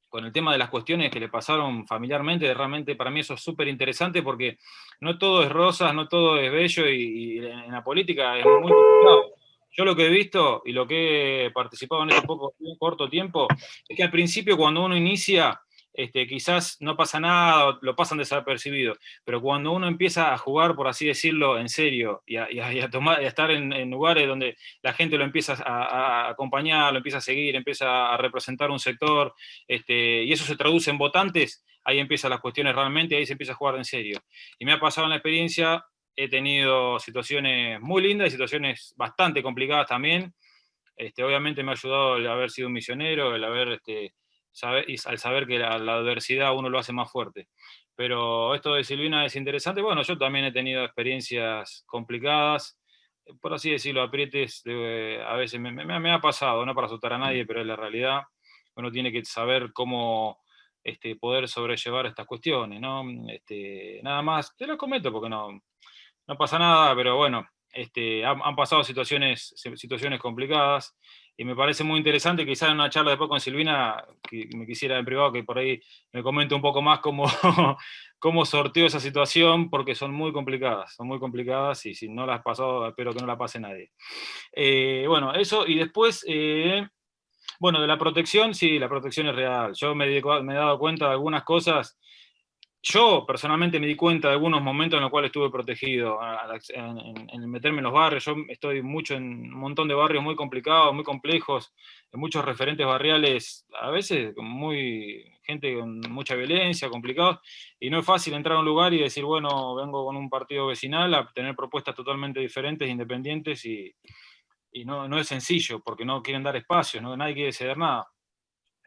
con el tema de las cuestiones que le pasaron familiarmente. Realmente para mí eso es súper interesante porque no todo es rosas, no todo es bello y en la política es muy complicado. Yo lo que he visto y lo que he participado en este corto tiempo es que al principio, cuando uno inicia, quizás no pasa nada, lo pasan desapercibido, pero cuando uno empieza a jugar, por así decirlo, en serio y a estar en lugares donde la gente lo empieza a acompañar, lo empieza a seguir, empieza a representar un sector, y eso se traduce en votantes, ahí empiezan las cuestiones realmente, ahí se empieza a jugar en serio. Y me ha pasado en la experiencia, he tenido situaciones muy lindas y situaciones bastante complicadas también. Obviamente me ha ayudado el haber sido un misionero, el haber, al saber que la adversidad uno lo hace más fuerte. Pero esto de Silvina es interesante. Bueno, yo también he tenido experiencias complicadas, por así decirlo, aprietes, a veces me ha pasado, no para asustar a nadie, pero es la realidad. Uno tiene que saber cómo poder sobrellevar estas cuestiones, ¿no? Nada más, te lo comento porque no pasa nada, pero bueno, han pasado situaciones complicadas y me parece muy interesante. Quizás en una charla después con Silvina, que me quisiera en privado que por ahí me comente un poco más cómo sorteo esa situación, porque son muy complicadas y si no las has pasado, espero que no la pase nadie. Bueno, eso, y después, bueno, de la protección, sí, la protección es real. Yo me he dado cuenta de algunas cosas. Yo personalmente me di cuenta de algunos momentos en los cuales estuve protegido, en meterme en los barrios. Yo estoy mucho en un montón de barrios muy complicados, muy complejos, en muchos referentes barriales, a veces gente con mucha violencia, complicados, y no es fácil entrar a un lugar y decir, bueno, vengo con un partido vecinal a tener propuestas totalmente diferentes, independientes, y no es sencillo, porque no quieren dar espacio, ¿no? Nadie quiere ceder nada.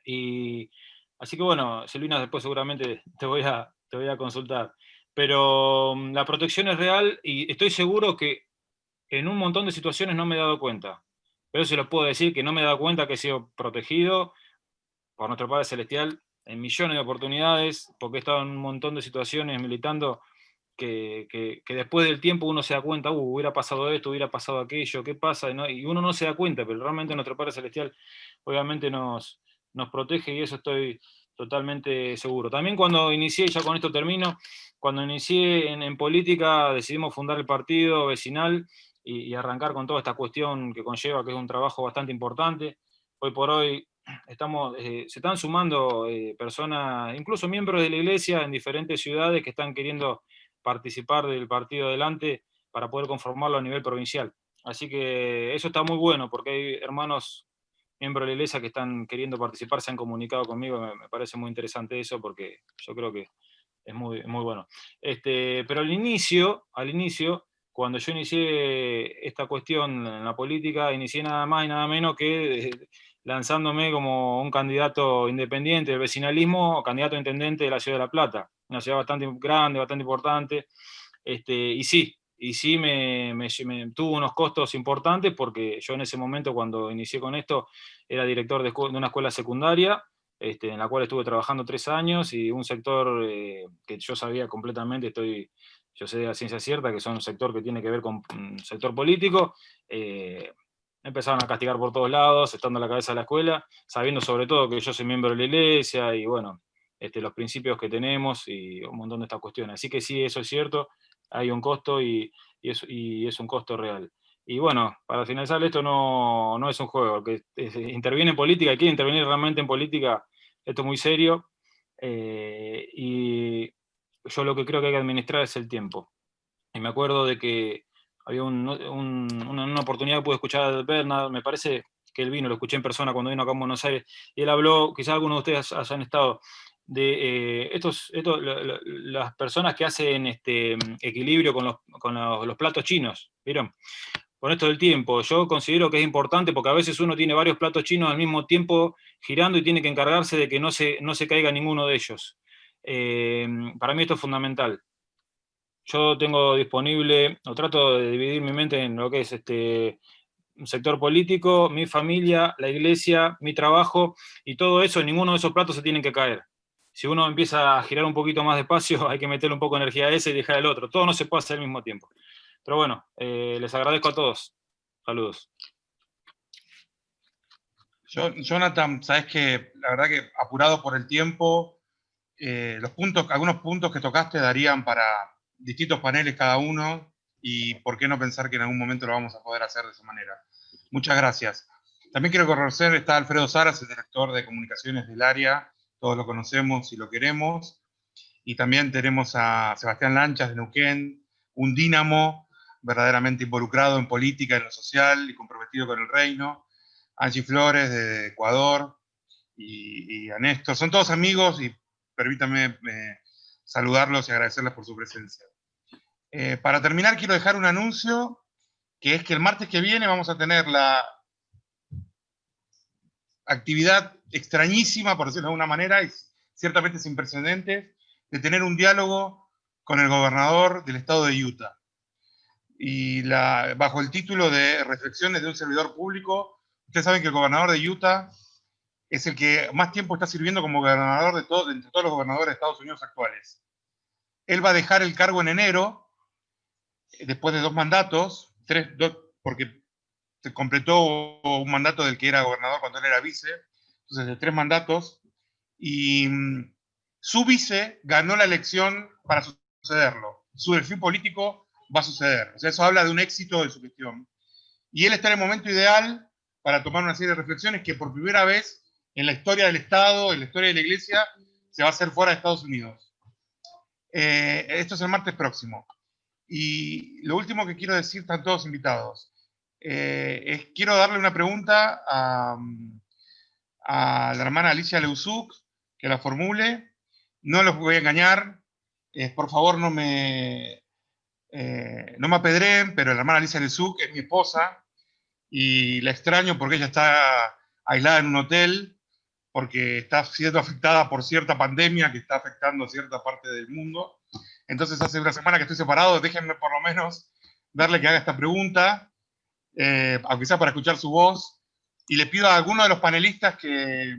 Así que bueno, Silvina, después seguramente te voy a consultar. Pero la protección es real y estoy seguro que en un montón de situaciones no me he dado cuenta. Pero se lo puedo decir que no me he dado cuenta que he sido protegido por nuestro Padre Celestial en millones de oportunidades, porque he estado en un montón de situaciones militando que después del tiempo uno se da cuenta, hubiera pasado esto, hubiera pasado aquello, ¿qué pasa? Y uno no se da cuenta, pero realmente nuestro Padre Celestial obviamente nos protege y eso estoy totalmente seguro. También cuando inicié, ya con esto termino, cuando inicié en política decidimos fundar el partido vecinal y arrancar con toda esta cuestión que conlleva, que es un trabajo bastante importante. Hoy por hoy se están sumando personas, incluso miembros de la iglesia en diferentes ciudades que están queriendo participar del partido adelante para poder conformarlo a nivel provincial. Así que eso está muy bueno porque hay hermanos miembros de la iglesia que están queriendo participar, se han comunicado conmigo, me parece muy interesante eso porque yo creo que es muy, muy bueno. Pero al inicio, cuando yo inicié esta cuestión en la política, inicié nada más y nada menos que lanzándome como un candidato independiente del vecinalismo, candidato a intendente de la ciudad de La Plata, una ciudad bastante grande, bastante importante, y sí me tuvo unos costos importantes porque yo en ese momento, cuando inicié con esto, era director de una escuela secundaria en la cual estuve trabajando 3 años, y un sector que yo sabía completamente, yo sé a ciencia cierta que son un sector que tiene que ver con un sector político. Empezaron a castigar por todos lados, estando a la cabeza de la escuela, sabiendo sobre todo que yo soy miembro de la iglesia, y bueno, los principios que tenemos y un montón de estas cuestiones. Así que sí, eso es cierto, hay un costo y es un costo real. Y bueno, para finalizar, esto no es un juego, que interviene en política, y quiere intervenir realmente en política, esto es muy serio, y yo lo que creo que hay que administrar es el tiempo. Y me acuerdo de que había una oportunidad que pude escuchar a Bernard, me parece que él vino, lo escuché en persona cuando vino acá en Buenos Aires, y él habló, quizás algunos de ustedes hayan estado, de las personas que hacen equilibrio con los platos chinos, ¿vieron? Con esto del tiempo, yo considero que es importante, porque a veces uno tiene varios platos chinos al mismo tiempo girando y tiene que encargarse de que no se caiga ninguno de ellos. Para mí esto es fundamental. Yo tengo disponible, o trato de dividir mi mente en lo que es un sector político, mi familia, la iglesia, mi trabajo, y todo eso, ninguno de esos platos se tienen que caer. Si uno empieza a girar un poquito más despacio, hay que meterle un poco de energía a ese y dejar el otro. Todo no se puede hacer al mismo tiempo. Pero bueno, les agradezco a todos. Saludos.
Jonathan, sabes que la verdad que apurado por el tiempo, algunos puntos que tocaste darían para distintos paneles cada uno, y por qué no pensar que en algún momento lo vamos a poder hacer de esa manera. Muchas gracias. También quiero conocer, está Alfredo Saras, el director de comunicaciones del área, todos lo conocemos y lo queremos, y también tenemos a Sebastián Lanchas de Neuquén, un dínamo verdaderamente involucrado en política, en lo social y comprometido con el reino, Angie Flores de Ecuador, y a Néstor, son todos amigos, y permítanme saludarlos y agradecerles por su presencia. Para terminar, quiero dejar un anuncio, que es que el martes que viene vamos a tener la actividad extrañísima, por decirlo de alguna manera, y ciertamente sin precedentes, de tener un diálogo con el gobernador del estado de Utah. Y bajo el título de Reflexiones de un servidor público. Ustedes saben que el gobernador de Utah es el que más tiempo está sirviendo como gobernador entre todos los gobernadores de Estados Unidos actuales. Él va a dejar el cargo en enero, después de 2 mandatos, porque se completó un mandato del que era gobernador cuando él era vice, entonces de 3 mandatos, y su vice ganó la elección para sucederlo. Su perfil político va a suceder. O sea, eso habla de un éxito de su gestión. Y él está en el momento ideal para tomar una serie de reflexiones que por primera vez en la historia del Estado, en la historia de la Iglesia, se va a hacer fuera de Estados Unidos. Esto es el martes próximo. Y lo último que quiero decir, están todos invitados, quiero darle una pregunta a la hermana Alicia Leuzuc, que la formule. No los voy a engañar, por favor no me apedreen, pero la hermana Alicia Leuzuc es mi esposa, y la extraño porque ella está aislada en un hotel, porque está siendo afectada por cierta pandemia que está afectando a cierta parte del mundo. Entonces hace una semana que estoy separado, déjenme por lo menos darle que haga esta pregunta, aunque sea para escuchar su voz, y le pido a alguno de los panelistas que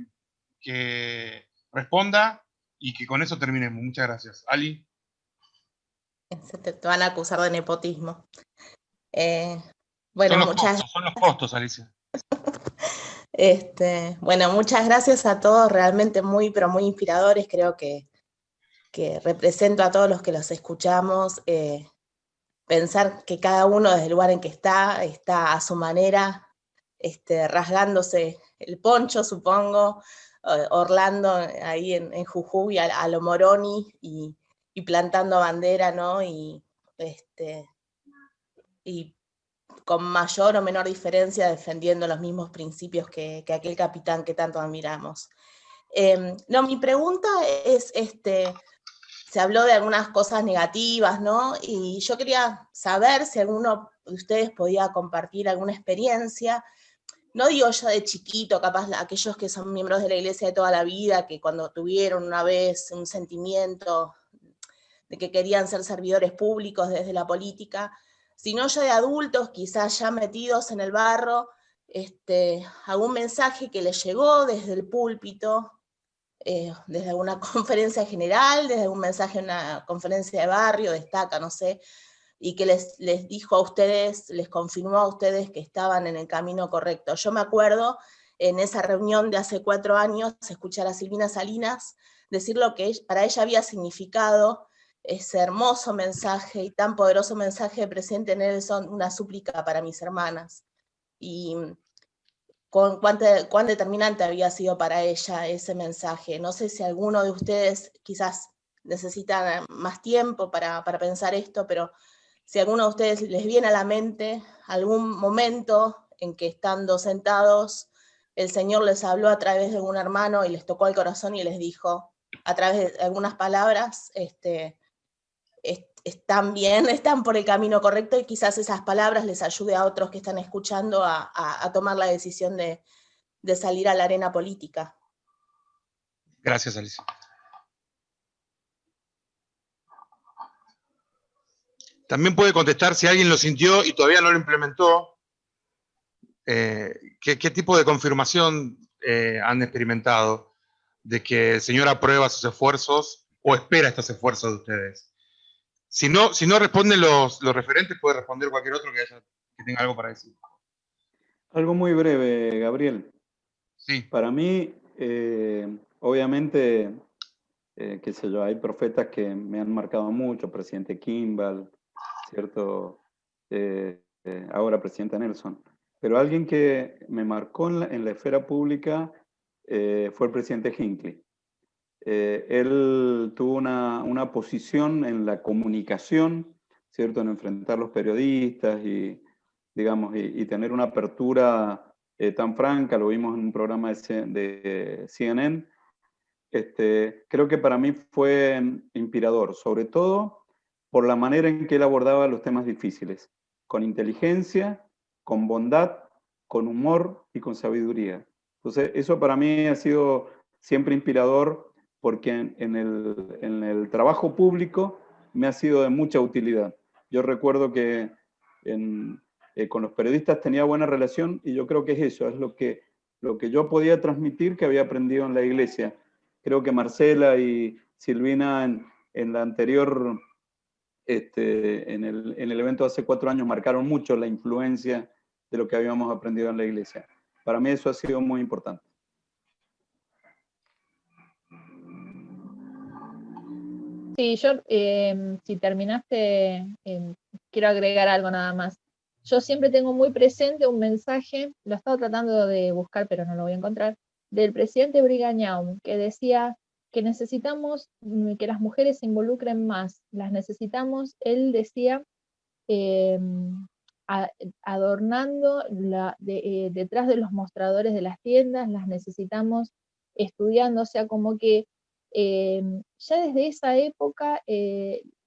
responda, y que con eso terminemos. Muchas gracias. Ali.
Te van a acusar de nepotismo. Bueno,
son los costos, Alicia.
Bueno, muchas gracias a todos, realmente muy, pero muy inspiradores. Creo que represento a todos los que los escuchamos. Pensar que cada uno desde el lugar en que está a su manera, rasgándose el poncho, supongo, orlando ahí en Jujuy a lo Moroni, y plantando bandera, ¿no? Y con mayor o menor diferencia defendiendo los mismos principios que aquel capitán que tanto admiramos. No, mi pregunta es, se habló de algunas cosas negativas, ¿no? Y yo quería saber si alguno de ustedes podía compartir alguna experiencia. No digo yo de chiquito, capaz aquellos que son miembros de la iglesia de toda la vida, que cuando tuvieron una vez un sentimiento de que querían ser servidores públicos desde la política, sino ya de adultos, quizás ya metidos en el barro, algún mensaje que les llegó desde el púlpito, desde alguna conferencia general, desde algún mensaje en una conferencia de barrio, destaca, no sé, y que les dijo a ustedes, les confirmó a ustedes que estaban en el camino correcto. Yo me acuerdo en esa reunión de hace 4 años, escuchar a Silvina Salinas decir lo que para ella había significado ese hermoso mensaje y tan poderoso mensaje del presidente Nelson, una súplica para mis hermanas. Y cuán determinante había sido para ella ese mensaje. No sé si alguno de ustedes quizás necesita más tiempo para pensar esto, pero si a alguno de ustedes les viene a la mente algún momento en que estando sentados, el Señor les habló a través de un hermano y les tocó el corazón y les dijo, a través de algunas palabras, están bien, están por el camino correcto, y quizás esas palabras les ayude a otros que están escuchando a tomar la decisión de salir a la arena política.
Gracias, Alicia. También puede contestar si alguien lo sintió y todavía no lo implementó. ¿Qué tipo de confirmación han experimentado de que el Señor aprueba sus esfuerzos o espera estos esfuerzos de ustedes? Si no responden los referentes, puede responder cualquier otro que tenga algo para decir.
Algo muy breve, Gabriel.
Sí.
Para mí, obviamente, qué sé yo, hay profetas que me han marcado mucho, presidente Kimball, ¿cierto? Ahora presidente Nelson. Pero alguien que me marcó en la esfera pública fue el presidente Hinckley. Él tuvo una posición en la comunicación, ¿cierto? En enfrentar los periodistas y, digamos, y tener una apertura tan franca, lo vimos en un programa de CNN. Creo que para mí fue inspirador, sobre todo por la manera en que él abordaba los temas difíciles, con inteligencia, con bondad, con humor y con sabiduría. Entonces, eso para mí ha sido siempre inspirador, porque en el trabajo público me ha sido de mucha utilidad. Yo recuerdo que con los periodistas tenía buena relación, y yo creo que es eso, es lo que yo podía transmitir que había aprendido en la iglesia. Creo que Marcela y Silvina en la anterior, en el evento de hace 4 años, marcaron mucho la influencia de lo que habíamos aprendido en la iglesia. Para mí eso ha sido muy importante.
Sí, yo, si terminaste, quiero agregar algo nada más. Yo siempre tengo muy presente un mensaje, lo he estado tratando de buscar, pero no lo voy a encontrar, del presidente Brigham Young, que decía que necesitamos que las mujeres se involucren más, las necesitamos, él decía, adornando detrás de los mostradores de las tiendas, las necesitamos estudiando, o sea, como que ya desde esa época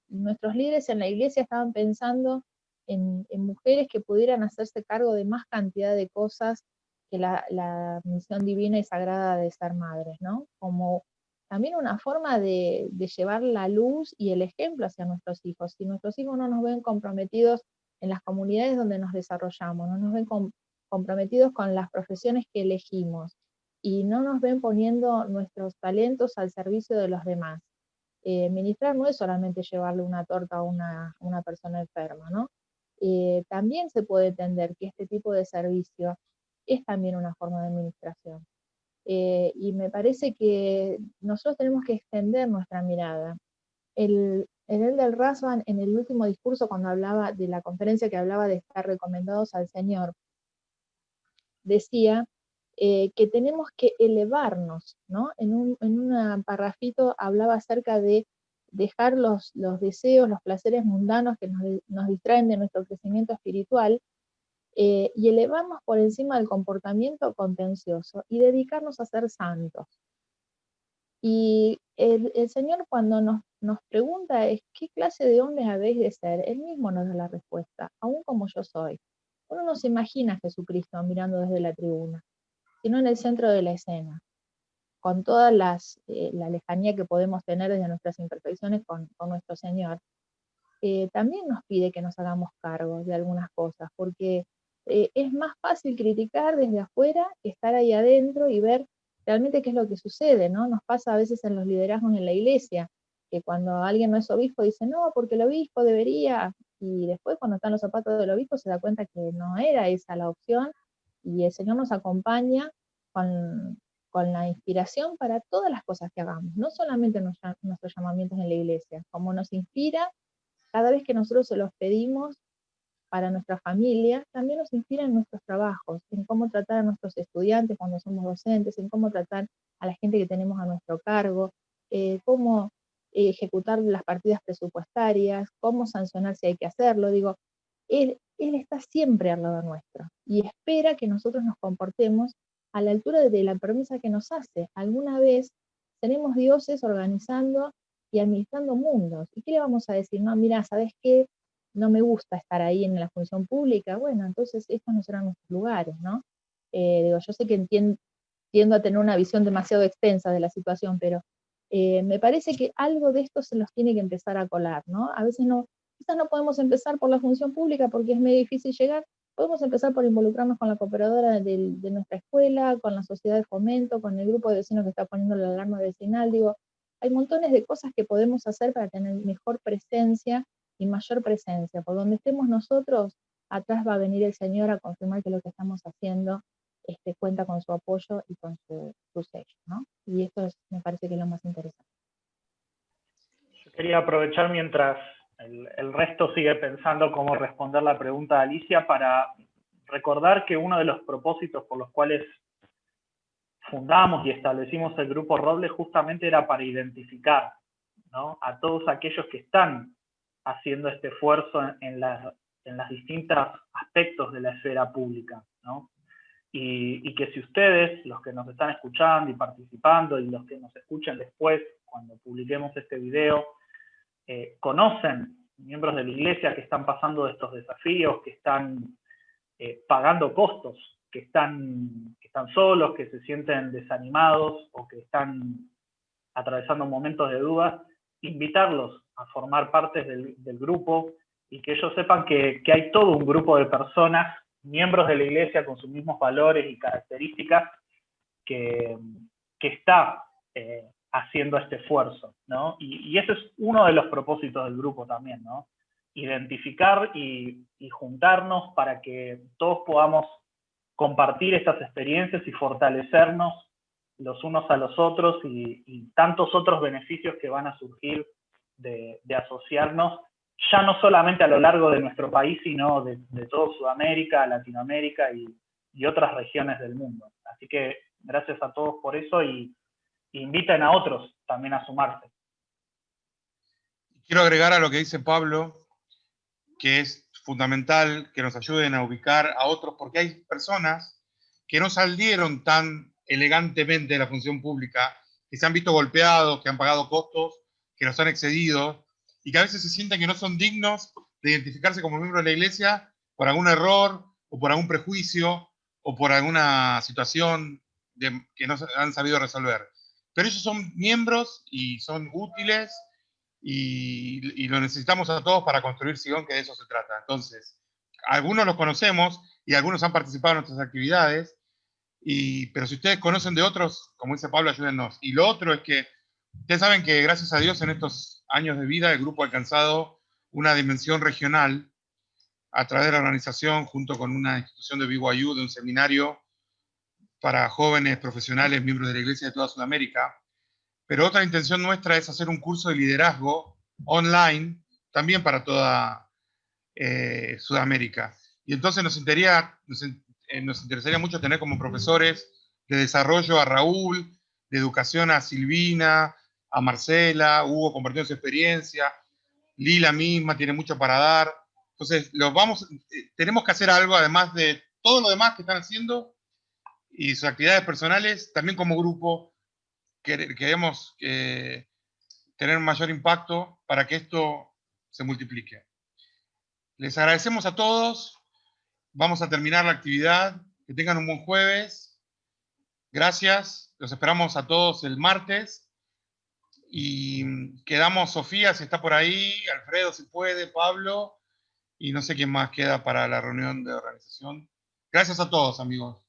nuestros líderes en la iglesia estaban pensando en mujeres que pudieran hacerse cargo de más cantidad de cosas que la misión divina y sagrada de ser madres, ¿no? Como también una forma de llevar la luz y el ejemplo hacia nuestros hijos. Si nuestros hijos no nos ven comprometidos en las comunidades donde nos desarrollamos, no nos ven comprometidos con las profesiones que elegimos, y no nos ven poniendo nuestros talentos al servicio de los demás. Ministrar no es solamente llevarle una torta a una persona enferma, ¿no? También se puede entender que este tipo de servicio es también una forma de administración. Y me parece que nosotros tenemos que extender nuestra mirada. El Elder Rasban, en el último discurso, cuando hablaba de la conferencia que hablaba de estar recomendados al Señor, decía que tenemos que elevarnos, ¿no? En un parrafito hablaba acerca de dejar los deseos, los placeres mundanos que nos distraen de nuestro crecimiento espiritual, y elevarnos por encima del comportamiento contencioso y dedicarnos a ser santos. Y el Señor, cuando nos pregunta es ¿qué clase de hombres habéis de ser?, Él mismo nos da la respuesta, aún como yo soy. Uno no se imagina a Jesucristo mirando desde la tribuna, sino en el centro de la escena, con toda la lejanía que podemos tener desde nuestras imperfecciones con nuestro Señor. También nos pide que nos hagamos cargo de algunas cosas, porque es más fácil criticar desde afuera que estar ahí adentro y ver realmente qué es lo que sucede, ¿no? Nos pasa a veces en los liderazgos en la iglesia, que cuando alguien no es obispo dice, no, porque el obispo debería, y después cuando están los zapatos del obispo se da cuenta que no era esa la opción, y el Señor nos acompaña con la inspiración para todas las cosas que hagamos, no solamente nuestros llamamientos en la iglesia, como nos inspira cada vez que nosotros se los pedimos para nuestra familia, también nos inspira en nuestros trabajos, en cómo tratar a nuestros estudiantes cuando somos docentes, en cómo tratar a la gente que tenemos a nuestro cargo, cómo ejecutar las partidas presupuestarias, cómo sancionar si hay que hacerlo. Digo, él está siempre al lado nuestro y espera que nosotros nos comportemos a la altura de la promesa que nos hace. Alguna vez tenemos dioses organizando y administrando mundos. ¿Y qué le vamos a decir? No, mira, ¿sabes qué? No me gusta estar ahí en la función pública. Bueno, entonces estos no serán nuestros lugares, ¿no? Digo, yo sé que tiendo a tener una visión demasiado extensa de la situación, pero me parece que algo de esto se nos tiene que empezar a colar, ¿no? A veces quizás no podemos empezar por la función pública porque es medio difícil llegar, podemos empezar por involucrarnos con la cooperadora de nuestra escuela, con la sociedad de fomento, con el grupo de vecinos que está poniendo la alarma vecinal. Digo, hay montones de cosas que podemos hacer para tener mejor presencia y mayor presencia. Por donde estemos nosotros, atrás va a venir el Señor a confirmar que lo que estamos haciendo cuenta con su apoyo y con su sello, ¿no? Y esto me parece que es lo más interesante.
Yo quería aprovechar mientras el resto sigue pensando cómo responder la pregunta de Alicia para recordar que uno de los propósitos por los cuales fundamos y establecimos el Grupo Roble justamente era para identificar, ¿no?, a todos aquellos que están haciendo este esfuerzo en los distintos aspectos de la esfera pública, ¿no? Y que si ustedes, los que nos están escuchando y participando, y los que nos escuchen después, cuando publiquemos este video, conocen miembros de la iglesia que están pasando estos desafíos, que están pagando costos, que están solos, que se sienten desanimados o que están atravesando momentos de duda, invitarlos a formar parte del grupo y que ellos sepan que hay todo un grupo de personas, miembros de la iglesia con sus mismos valores y características, que está haciendo este esfuerzo, ¿no? Y ese es uno de los propósitos del grupo también, ¿no? Identificar y juntarnos para que todos podamos compartir estas experiencias y fortalecernos los unos a los otros y tantos otros beneficios que van a surgir de asociarnos, ya no solamente a lo largo de nuestro país, sino de toda Sudamérica, Latinoamérica y otras regiones del mundo. Así que gracias a todos por eso y inviten a otros también a sumarse.
Quiero agregar a lo que dice Pablo, que es fundamental que nos ayuden a ubicar a otros, porque hay personas que no salieron tan elegantemente de la función pública, que se han visto golpeados, que han pagado costos, que los han excedido, y que a veces se sienten que no son dignos de identificarse como miembros de la iglesia por algún error, o por algún prejuicio, o por alguna situación que no han sabido resolver. Pero ellos son miembros y son útiles, y lo necesitamos a todos para construir Sion, que de eso se trata. Entonces, algunos los conocemos y algunos han participado en nuestras actividades, pero si ustedes conocen de otros, como dice Pablo, ayúdennos. Y lo otro es que ustedes saben que gracias a Dios en estos años de vida el grupo ha alcanzado una dimensión regional a través de la organización, junto con una institución de BYU, de un seminario para jóvenes profesionales, miembros de la iglesia de toda Sudamérica. Pero otra intención nuestra es hacer un curso de liderazgo online, también para toda Sudamérica. Y entonces nos interesaría mucho tener como profesores de desarrollo a Raúl, de educación a Silvina, a Marcela, Hugo compartiendo su experiencia, Lila misma tiene mucho para dar. Entonces, tenemos que hacer algo, además de todo lo demás que están haciendo y sus actividades personales, también como grupo queremos tener un mayor impacto para que esto se multiplique. Les agradecemos a todos. Vamos a terminar la actividad. Que tengan un buen jueves. Gracias. Los esperamos a todos el martes. Y quedamos Sofía, si está por ahí, Alfredo, si puede, Pablo, y no sé quién más queda para la reunión de organización. Gracias a todos, amigos.